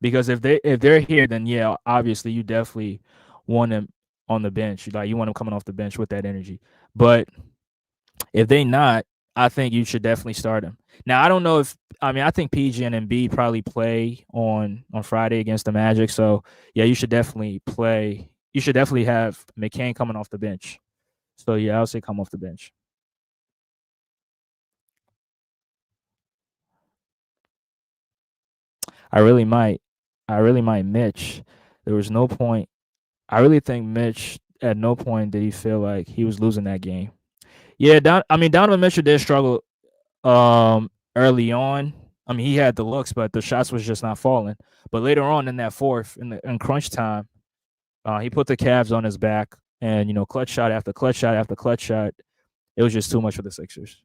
Because if they're here, then yeah, obviously you definitely want them on the bench. Like you want them coming off the bench with that energy. But if they not, I think you should definitely start them. Now I don't know if I think PG and Embiid probably play on Friday against the Magic. So yeah, you should definitely play. You should definitely have McCain coming off the bench. So yeah, I'll say come off the bench. I really might. I really might Mitch. There was no point. I really think Mitch at no point did he feel like he was losing that game. Yeah, Donovan Mitchell did struggle early on. I mean, he had the looks, but the shots was just not falling. But later on in that fourth, in crunch time, he put the Cavs on his back, and clutch shot after clutch shot after clutch shot. It was just too much for the Sixers.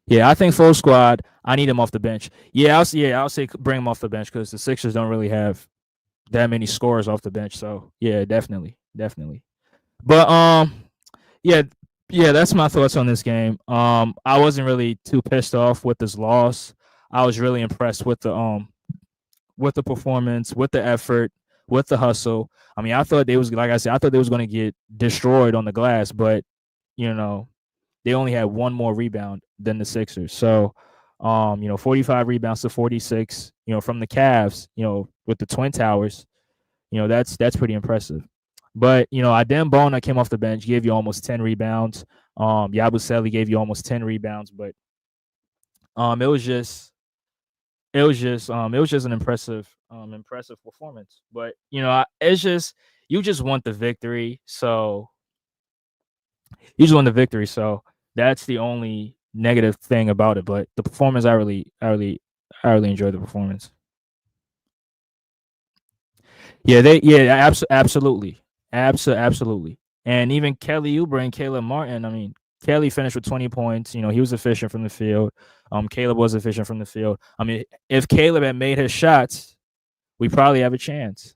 Yeah, I think full squad. I need him off the bench. I'll say bring him off the bench because the Sixers don't really have that many scores off the bench. So yeah, definitely, definitely. But yeah, yeah, that's my thoughts on this game. I wasn't really too pissed off with this loss. I was really impressed with the performance, with the effort, with the hustle. I mean, I thought they was like I said, I thought they was going to get destroyed on the glass, but you know, they only had one more rebound than the Sixers. So, 45 rebounds to 46, from the Cavs, with the Twin Towers, that's pretty impressive. But, Adem Bona came off the bench, gave you almost 10 rebounds. Yabusele gave you almost 10 rebounds, but um, it was just it was just an impressive performance. But it's just you just want the victory, so you just won the victory. So that's the only negative thing about it. But the performance, I really enjoyed the performance. Absolutely, absolutely. And even Kelly Oubre and Caleb Martin. I mean, Kelly finished with 20 points. He was efficient from the field. Caleb was efficient from the field. I mean, if Caleb had made his shots, we probably have a chance.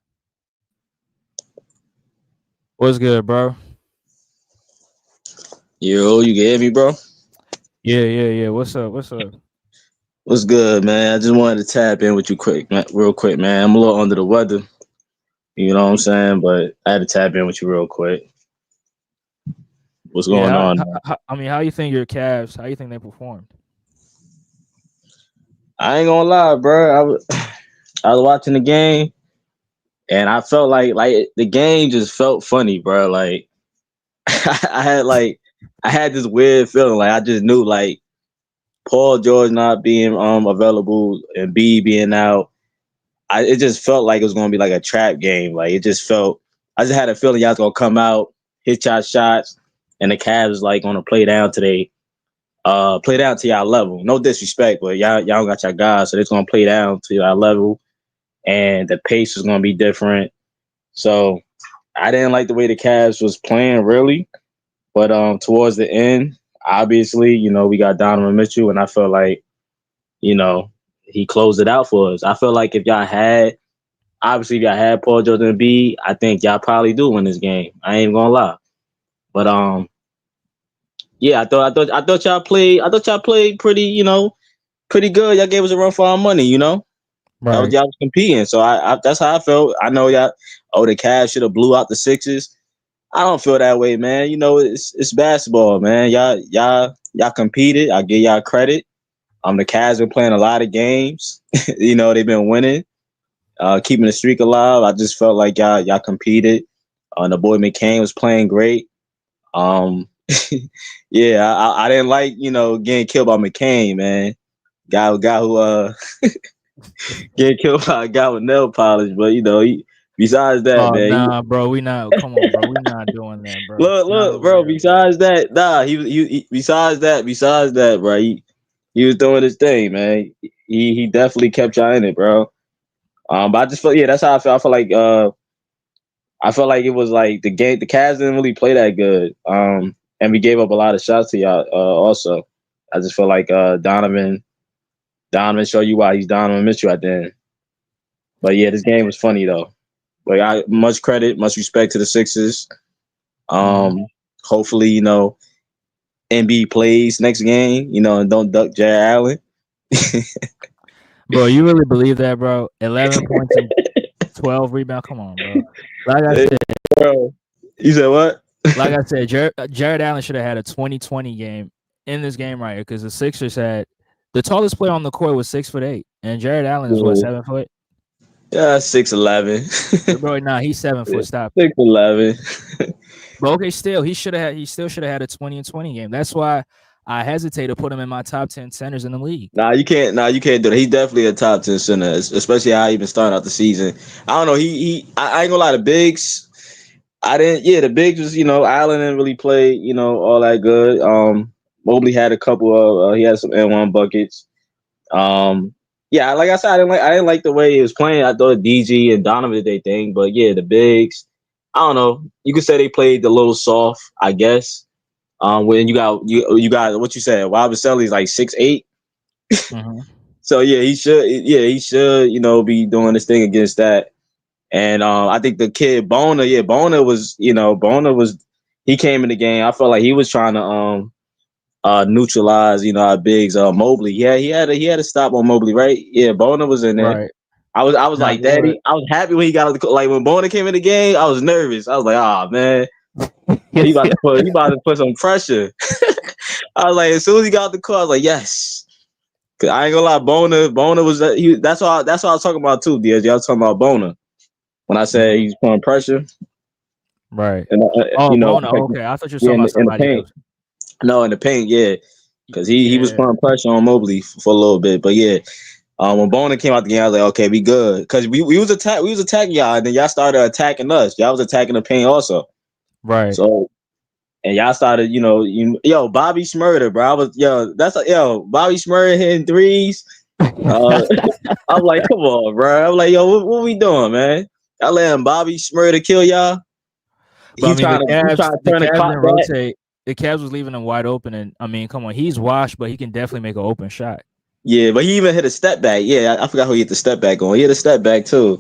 What's good, bro? Yo, you can hear me, bro? Yeah. What's up? What's up? What's good, man? I just wanted to tap in with you real quick, man. I'm a little under the weather, you know what I'm saying? But I had to tap in with you real quick. What's going Yeah, on, how, man? how, I mean, how you think your Cavs? How you think they performed? I ain't gonna lie, bro. I was watching the game and I felt like the game just felt funny, bro. Like I had like I had this weird feeling, like I just knew like Paul George not being available and B being out. It just felt like it was gonna be like a trap game. Like it just felt. I just had a feeling y'all was gonna come out, hit y'all shots, and the Cavs like gonna play down today. Play down to y'all level. No disrespect, but y'all got y'all guys, so they're gonna play down to y'all level, and the pace is gonna be different. So I didn't like the way the Cavs was playing really, but towards the end, obviously, we got Donovan Mitchell, and I felt like you know he closed it out for us. I feel like if y'all had obviously, if y'all had Paul George and B, I think y'all probably do win this game. I ain't gonna lie, but yeah, I thought y'all played. I thought y'all played pretty, pretty good. Y'all gave us a run for our money, you know. Right. Y'all was competing, so I that's how I felt. I know y'all. Oh, the Cavs should have blew out the Sixers. I don't feel that way, man. You know, it's basketball, man. Y'all competed. I give y'all credit. The Cavs been playing a lot of games. You know, they've been winning, keeping the streak alive. I just felt like y'all competed. The boy McCain was playing great. Um, yeah, I didn't like, you know, getting killed by McCain, man. Guy who getting killed by a guy with nail polish, but you know, besides that, Oh man, nah, bro. We not. Come on, bro. We not doing that, bro. Not look, over bro. here, bro. Besides that, nah, besides that, bro, he was doing his thing, man. He definitely kept y'all in it, bro. But I just felt, yeah, that's how I felt. I felt like it was like the game. The Cavs didn't really play that good. And we gave up a lot of shots to y'all. Also, I just feel like Donovan showed you why he's Donovan Mitchell at the end. But yeah, this game was funny though. Like much credit, much respect to the Sixers. Mhm. Hopefully, you know, Embiid plays next game, you know, and don't duck Jared Allen. Bro, you really believe that, bro? 11 points and 12 rebounds. Come on, bro. Like I Hey, said, bro. You said what? Jared Allen should have had a 20-20 game in this game right here because the Sixers had the tallest player on the court was 6'8", and Jared Allen is what, Yeah, 7 foot? 6'11". Bro, nah, he's 7 foot. Stop it. 6'11". But okay, still, he still should have had a 20-20 game. That's why I hesitate to put him in my top 10 centers in the league. Nah, you can't. Nah, you can't do that. He's definitely a top 10 center, especially how he been starting out the season. I don't know. I ain't gonna lie. The bigs, I didn't. Yeah, the bigs was, you know, Allen didn't really play, you know, all that good. Mobley had a couple of he had some N1 buckets. Yeah, like I said, I didn't like the way he was playing. I thought DG and Donovan did their thing, but yeah, the bigs, I don't know. You could say they played a little soft, I guess. When you got what you said, Wild Vaselli's like 6'8". Mhm. So yeah, he should. Yeah, he should. You know, be doing this thing against that. And I think the kid Bona, yeah, Bona was. He came in the game. I felt like he was trying to neutralize, you know, our bigs. Mobley. Yeah, he had a stop on Mobley, right? Yeah, Bona was in there. Right. I was Nah, like, he would. Daddy. I was happy when he got out the like when Bona came in the game. I was nervous. I was like, oh man, he about to put some pressure. I was like, as soon as he got out the car, I was like, yes. Cause I ain't gonna lie, Bona was that's what I was talking about too, DSJ. I was talking about Bona when I said Mhm. he's putting pressure Right. and Oh, you know, Bona. Okay, I thought you were yeah, talking about in the somebody paint. else. No, in the paint, yeah, because he was Yeah. putting pressure on Mobley for a little bit, but yeah. When Bona came out the game, I was like, okay, we good, because we was attacking y'all, and then y'all started attacking us. Y'all was attacking the paint also. Right. So and y'all started, yo, Bobby Schmurder, bro. Bobby Schmurder hitting threes. Uh, I'm like, come on, bro. I'm like, yo, what we doing, man? Y'all letting Bobby Schmurder kill y'all? But I mean, He's trying to the turn the Cavs clock didn't back. rotate. The Cavs was leaving him wide open, and I mean, come on, he's washed, but he can definitely make an open shot. Yeah, but he even hit a step back. Yeah, I forgot who he hit the step back on. He hit a step back too,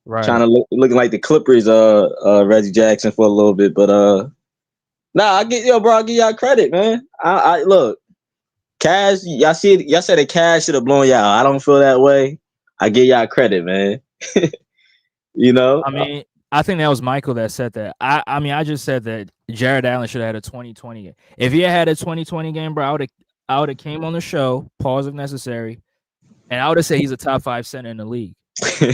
trying Right. to looking like the Clippers, Reggie Jackson for a little bit. But nah, I give y'all credit, man. I look, Cash, y'all said that Cash should have blown y'all. I don't feel that way. I give y'all credit, man. You know, I mean, I think that was Michael that said that. I mean, I just said that Jared Allen should have had a 20-20 game. If he had a 20-20 game, bro, I would have came on the show, pause if necessary, and I would have said he's a top 5 center in the league. you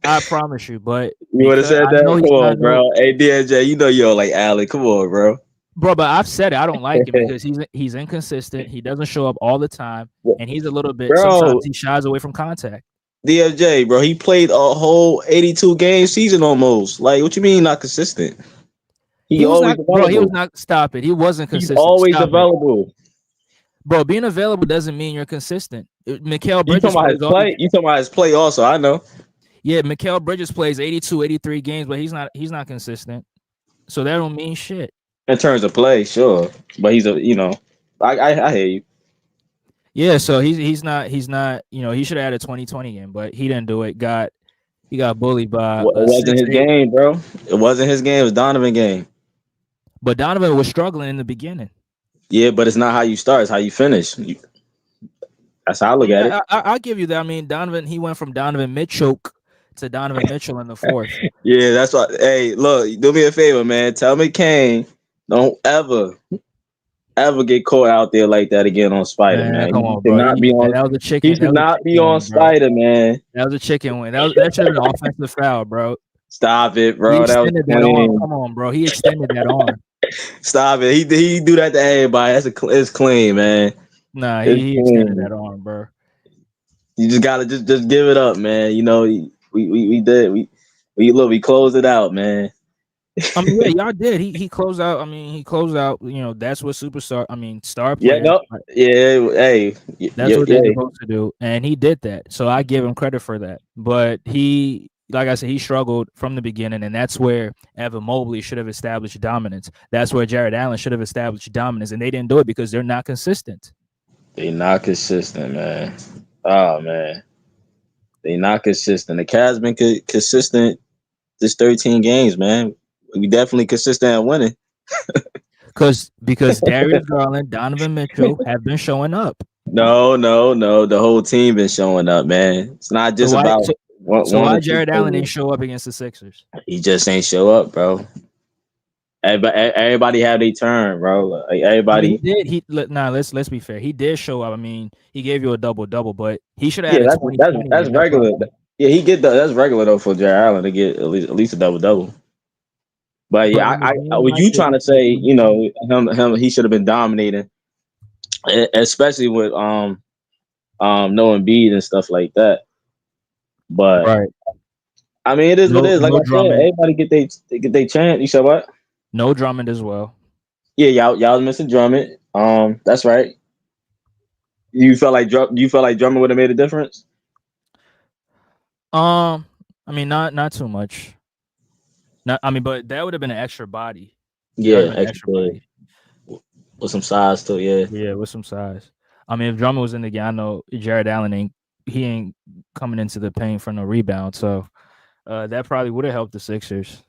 I promise you. But would have because said I that. know Come he's not on, no bro. Hey, DJ, you know you don't like Allen. Come on, bro. bro, but I've said it. I don't like it because he's inconsistent. He doesn't show up all the time, and he's a little bit. Bro, Sometimes he shies away from contact. DFJ, bro, he played a whole 82 game season almost. Like, what you mean not consistent? He He was always not, bro. He was available. not. Stop it. He wasn't He's consistent. always Stop it, available. bro. Being available doesn't mean you're consistent. Mikal You talking Bridges about his plays all the. play? You talking about his play also? I know. Yeah, Mikal Bridges plays 82, 83 games, but he's not. He's not consistent. So that don't mean shit. In terms of play, sure. But he's I hear you. Yeah. So he's not. He should have had a 20-20 game, but he didn't do it. He got bullied by It a wasn't six his eight. game, bro. It wasn't his game. It was Donovan's game. But Donovan was struggling in the beginning. Yeah, but it's not how you start. It's how you finish. That's That's how I look at it. I'll give you that. I mean, Donovan, he went from Donovan Mitchell to Donovan Mitchell in the fourth. Yeah, that's what. Hey, look, do me a favor, man. Tell me, Kane, don't ever get caught out there like that again on Spider, Man, man. come He on, should bro. not be on. That was a He chicken. That should was a not be chicken on win, bro. Spider, man. That was a chicken win. That should have been an offensive foul, bro. Stop it, He bro. That was extended that arm. clean. Come on, bro. He extended that arm. Stop it. He do that to everybody. It's clean, man. Nah, It's he extended clean. that arm, bro. You just gotta just give it up, man. You know, we did we closed it out, man. I mean, yeah, y'all did. He closed out. I mean, he closed out. You know, that's what superstar. I mean, star Yeah, players. no, yeah, hey, That's yeah, what they're yeah. supposed to do, and he did that. So I give him credit for that. But he, like I said, he struggled from the beginning, and that's where Evan Mobley should have established dominance. That's where Jared Allen should have established dominance, and they didn't do it because they're not consistent. They not consistent, man. Oh man, they not consistent. The Cavs been consistent this 13 games, man. We definitely consistent at winning. Because Darius Garland, Donovan Mitchell have been showing up. No. The whole team been showing up, man. It's not So just why? about So, so one why or two Jared Allen players. didn't show up against the Sixers? He just ain't show up, bro. Everybody have their turn, bro. Like I mean, he everybody. did. Let's be fair. He did show up. I mean, he gave you a double, but he should have Yeah, had a that's 20-20 that's game. That's what I'm regular. saying. Yeah, he get that's regular though for Jared Allen to get at least a double. But But yeah, in a I game was like you this, trying to in a say, game you like know, him he should have been dominating, especially with no Embiid and stuff like that. But right, I mean, it is what it is. Like no I said, Drummond, everybody get they chance. You said what? no Drummond as well. Yeah, y'all was missing Drummond. That's right. You felt like Drummond would have made a difference. I mean, not too much. Not, I mean, but that would have been an extra body. That would have Yeah, been an extra extra big body. with some size too. Yeah, Yeah, with some size. I mean, if Drummond was in the game, I know Jared Allen ain't coming into the paint for no rebound. So that probably would have helped the Sixers.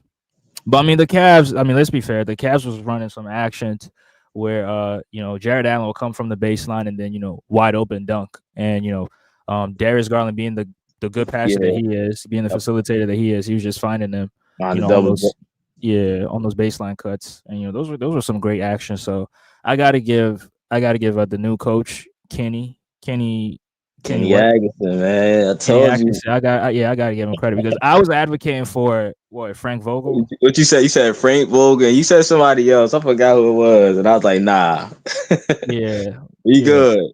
But I mean, the Cavs. I mean, let's be fair. The Cavs was running some actions where Jared Allen will come from the baseline and then wide open dunk, and Darius Garland being the good passer that yeah. he is, being the facilitator that he is, he was just finding them, On the on double. those on those baseline cuts, and those were some great actions. So I gotta give the new coach Kenny Kenny what Atkinson, man. I Kenny told you. Atkinson. I gotta give him credit because I was advocating for Frank Vogel. What you said? You said Frank Vogel. You said somebody else. I forgot who it was, and I was like, nah. Yeah, We yeah. good.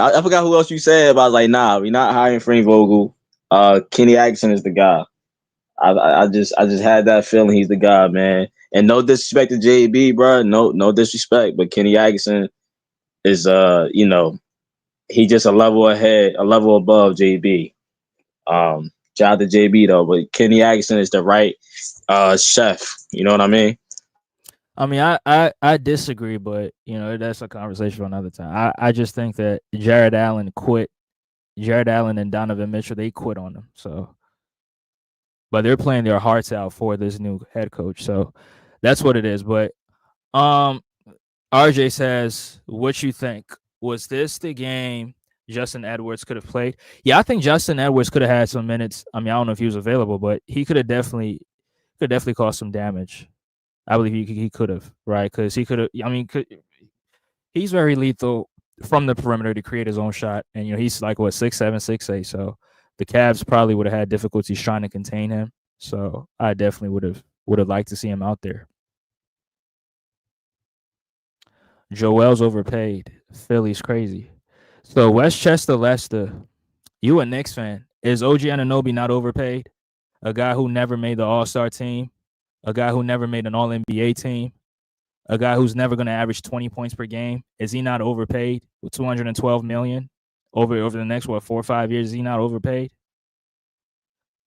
I forgot who else you said, but I was like, nah, we not hiring Frank Vogel. Kenny Atkinson is the guy. I just had that feeling he's the guy, man. And no disrespect to JB, bro. No disrespect, but Kenny Atkinson is he just a level ahead, a level above JB. Shout out to JB though, but Kenny Atkinson is the right chef. You know what I mean? I mean, I disagree, but that's a conversation for another time. I just think that Jared Allen quit. Jared Allen and Donovan Mitchell, they quit on him. So, but they're playing their hearts out for this new head coach. So that's what it is. But um, RJ says, "What you think? Was this the game Justin Edwards could have played?" Yeah, I think Justin Edwards could have had some minutes. I mean, I don't know if he was available, but he could definitely cause some damage. I believe he could have, right? Because he could have. I mean, he's very lethal from the perimeter to create his own shot, and he's like what 6'7", 6'8". So the Cavs probably would have had difficulties trying to contain him. So I definitely would have liked to see him out there. Joel's overpaid. Philly's crazy. So Westchester Leicester, you a Knicks fan? Is OG Anunoby not overpaid? A guy who never made the All Star team, a guy who never made an All NBA team, a guy who's never going to average 20 points per game. Is he not overpaid with 212 million over the next 4 or 5 years? Is he not overpaid?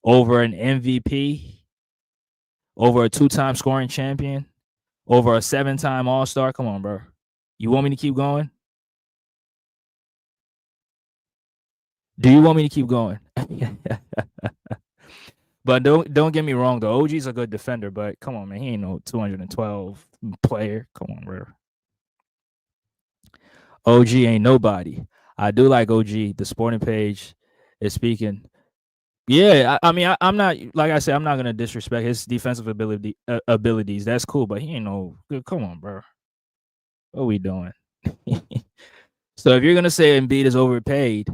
Over an MVP, over a 2-time scoring champion, over a 7-time All-Star. Come on, bro. You want me to keep going? Do you want me to keep going? But don't get me wrong, though. OG's a good defender, but come on, man. He ain't no 212 player. Come on, bro. OG ain't nobody. I do like OG. The sporting page is speaking. Yeah, I mean, I'm not like I said. I'm not gonna disrespect his defensive abilities. That's cool, but he ain't no. Come on, bro. What are we doing? So if you're gonna say Embiid is overpaid,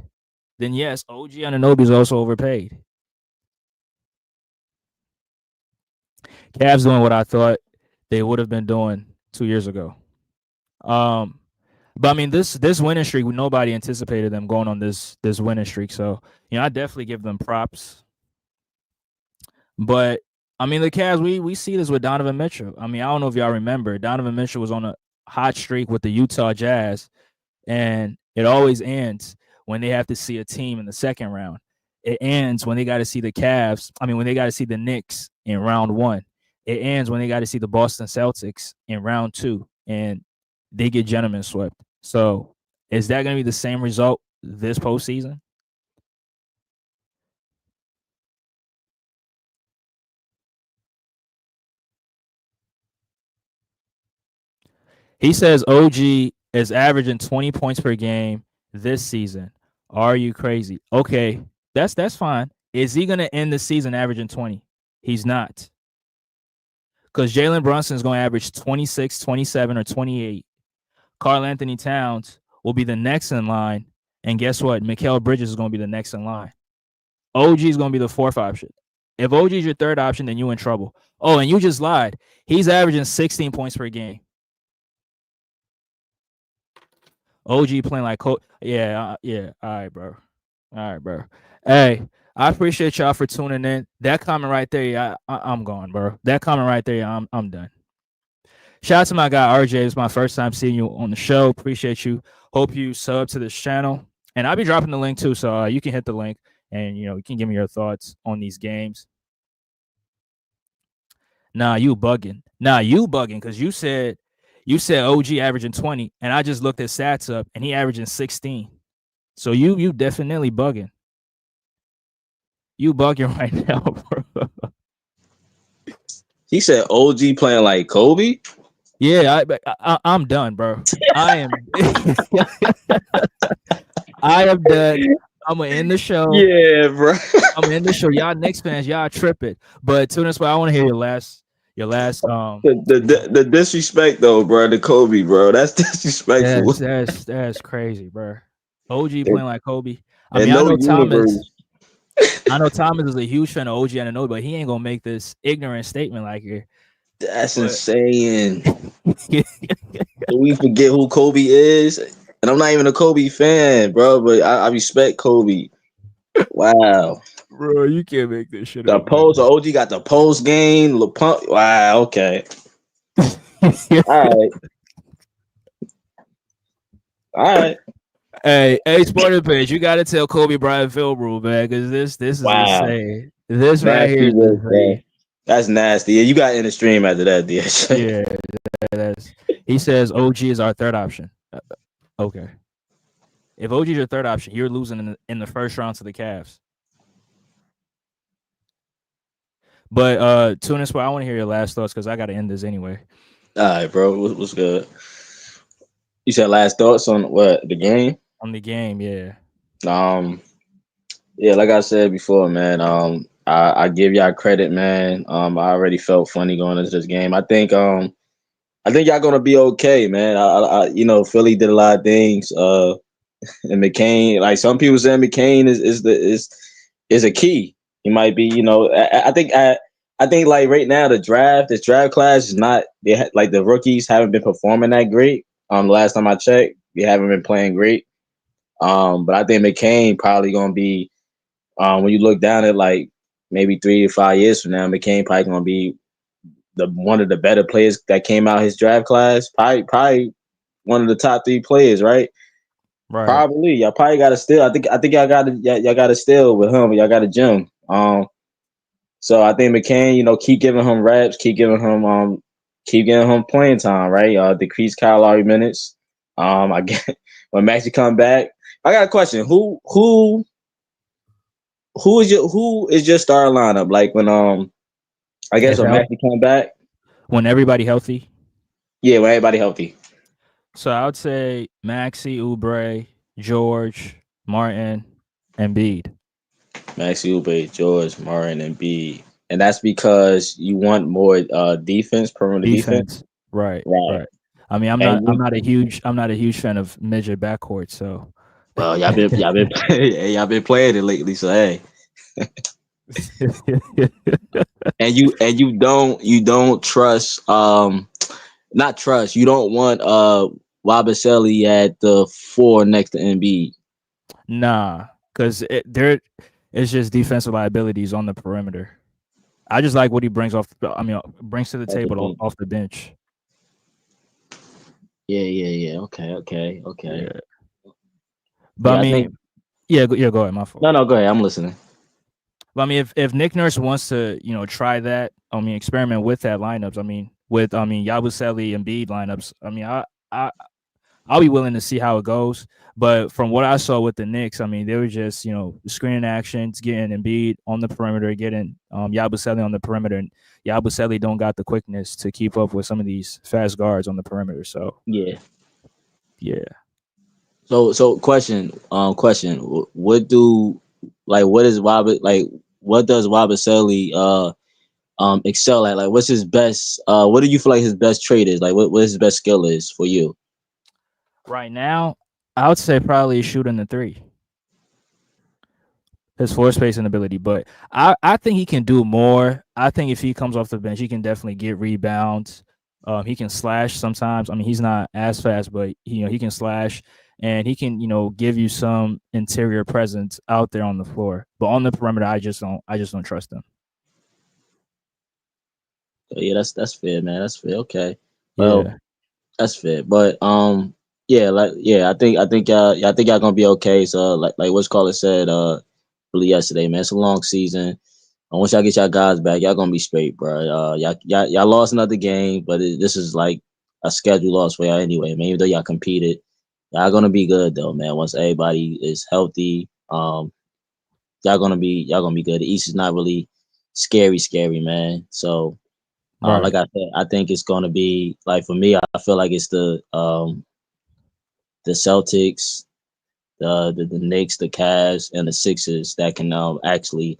then yes, OG Anunoby is also overpaid. Cavs doing what I thought they would have been doing 2 years ago. Um, but I mean, this winning streak, nobody anticipated them going on this winning streak. So I definitely give them props. But I mean, the Cavs, we see this with Donovan Mitchell. I mean, I don't know if y'all remember, Donovan Mitchell was on a hot streak with the Utah Jazz, and it always ends when they have to see a team in the second round. It ends when they got to see the Cavs. I mean, when they got to see the Knicks in round one. It ends when they got to see the Boston Celtics in round two, and they get gentlemen swept. So, is that going to be the same result this postseason? He says OG is averaging 20 points per game this season. Are you crazy? Okay, that's fine. Is he going to end the season averaging 20? He's not. Because Jalen Brunson is going to average 26, 27, or 28. Karl Anthony Towns will be the next in line. And guess what? Mikal Bridges is going to be the next in line. OG is going to be the fourth option. If OG is your third option, then you're in trouble. Oh, and you just lied. He's averaging 16 points per game. OG playing like yeah. All right, bro. All right, bro. Hey, I appreciate y'all for tuning in. That comment right there, yeah, I'm gone, bro. That comment right there, yeah, I'm done. Shout out to my guy RJ. It's my first time seeing you on the show. Appreciate you. Hope you sub to this channel, and I'll be dropping the link too, so you can hit the link and you can give me your thoughts on these games. Nah, you bugging. Because you said OG averaging 20, and I just looked his stats up, and he averaging 16. So you definitely bugging. You bugging right now, bro. He said OG playing like Kobe. Yeah, I'm done, bro. I am. I am done. I'm gonna end the show. Yeah, bro. I'm gonna end the show. Y'all Knicks fans, y'all tripping. But to this way, I want to hear your last. The disrespect though, bro. The Kobe, bro. That's disrespectful. That's crazy, bro. OG playing like Kobe. I mean, no universe. I know Thomas is a huge fan of OG Anunoby, but he ain't gonna make this ignorant statement like here. That's insane. We forget who Kobe is, and I'm not even a Kobe fan, bro. But I respect Kobe. Wow, bro, you can't make this shit the up. post OG got the post game. Wow, okay. All right. Hey, Sporting Page, you gotta tell Kobe Bryant Phil rule, man, because this is insane. This nasty right here is insane. That's nasty. Yeah, you got in the stream after that, Yeah, that's. He says OG is our third option. Okay. If OG is your third option, you're losing in the first round to the Cavs. But Tune Spot, I want to hear your last thoughts because I got to end this anyway. All right, bro. What's good? You said last thoughts on what, the game? On the game, yeah. Yeah, like I said before, man. I give y'all credit, man. I already felt funny going into this game. I think y'all gonna be okay, man. Philly did a lot of things. And McCain, like some people saying, McCain is a key. He might be, I think like right now this draft class is not. Like the rookies haven't been performing that great. The last time I checked, they haven't been playing great. But I think McCain probably gonna be. When you look down at like maybe 3 to 5 years from now, McCain probably gonna be one of the better players that came out his draft class. Probably one of the top 3 players, right? Right. Probably. Y'all probably got to steal. I think y'all got to steal with him. Y'all got to gym. So I think McCain, keep giving him reps, keep giving him playing time, right? Decrease Kyle Lowry minutes. I get when Maxey come back. I got a question. Who is your star lineup? Like when I guess when Maxey come back, when everybody healthy. Yeah, when everybody healthy. So I would say Maxey, Oubre, George, Martin, Embiid. Maxey, Ube, George, Martin, and B. And that's because you want more defense, perimeter defense. Defense. Right. Right. Right. I mean, And you, I'm not a huge fan of midget backcourt, so well, y'all been playing it lately, so hey. And you don't trust not trust. You don't want Wabaseli at the 4 next to Embiid. nah, because there it's just defensive liabilities on the perimeter. I just like what he brings off. I mean, brings to the Off the table bench. off the bench. Yeah. Okay. Yeah, but I Yeah, I think mean, yeah, yeah. Go ahead, my fault. no, go ahead. I'm listening. But I mean, if Nick Nurse wants to, try that, I mean, experiment with that lineups. I mean, with Yabusele and Embiid lineups. I mean, I I'll be willing to see how it goes. But from what I saw with the Knicks, I mean, they were just, screening actions, getting Embiid on the perimeter, getting Yabusele on the perimeter, and Yabusele don't got the quickness to keep up with some of these fast guards on the perimeter. So Yeah. yeah, So question. What do like what is Wab like what does Wabaseli excel at? Like what's his best what do you feel like his best trait is? Like what his best skill is for you? right now, I would say probably shooting the three. His floor spacing ability, but I think he can do more. I think if he comes off the bench, he can definitely get rebounds. He can slash sometimes. I mean, he's not as fast, but he can slash and he can give you some interior presence out there on the floor. But on the perimeter, I just don't trust him. Yeah, that's fair, man. That's fair. Okay. Well, Yeah, that's fair. But I think y'all gonna be okay. So like what's called it said really yesterday, man. It's a long season. Once y'all get y'all guys back, y'all gonna be straight, bro. Y'all lost another game, but this is like a scheduled loss for y'all anyway, man. Even though y'all competed, y'all gonna be good though, man. Once everybody is healthy, y'all gonna be good. The East is not really scary, man. So, like right. I said, I think it's gonna be like for me. I feel like it's the Celtics, the Knicks, the Cavs, and the Sixers that can actually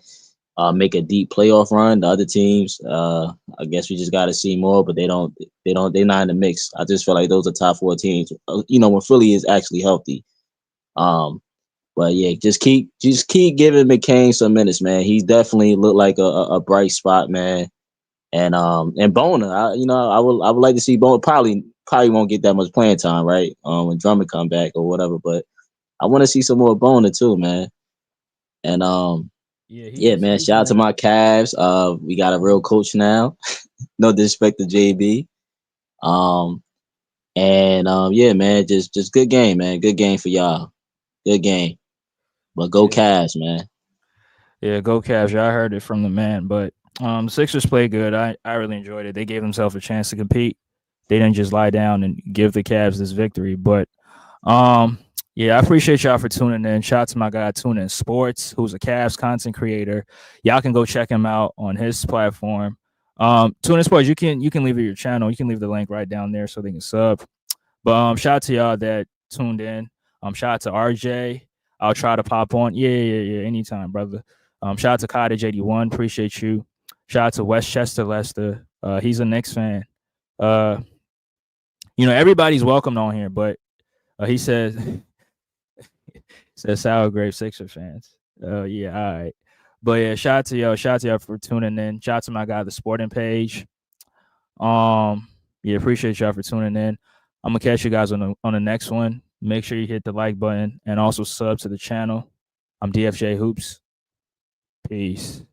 make a deep playoff run. The other teams, I guess we just got to see more, but they're not in the mix. I just feel like those are top 4 teams. When Philly is actually healthy. Um, but yeah, just keep giving McCain some minutes, man. He definitely looked like a bright spot, man. And Bona, I would like to see Bona. Probably won't get that much playing time, right? When Drummond come back or whatever, but I want to see some more Bona too, man. And Yeah, yeah, man. he's Shout out to my Cavs. We got a real coach now. No disrespect to JB. Um, and yeah, man. Just good game, man. Good game for y'all. Good game. But go yeah. Cavs, man. Yeah, go Cavs. Yeah, I heard it from the man. But Sixers played good. I really enjoyed it. They gave themselves a chance to compete. They didn't just lie down and give the Cavs this victory. But um, yeah, I appreciate y'all for tuning in. Shout out to my guy Tuna in Sports, who's a Cavs content creator. Y'all can go check him out on his platform. Tuna in Sports, you can leave your channel. You can leave the link right down there so they can sub. But shout out to y'all that tuned in. Shout out to RJ. I'll try to pop on. Yeah. Anytime, brother. Shout out to Cottage81. Appreciate you. Shout out to Westchester Lester. He's a Knicks fan. Uh, everybody's welcome on here, but he says sour grape Sixer fans. Yeah, all right. But yeah, shout out to y'all for tuning in. Shout out to my guy, the sporting page. Yeah, appreciate y'all for tuning in. I'm gonna catch you guys on the next one. Make sure you hit the like button and also sub to the channel. I'm DFJ Hoops. Peace.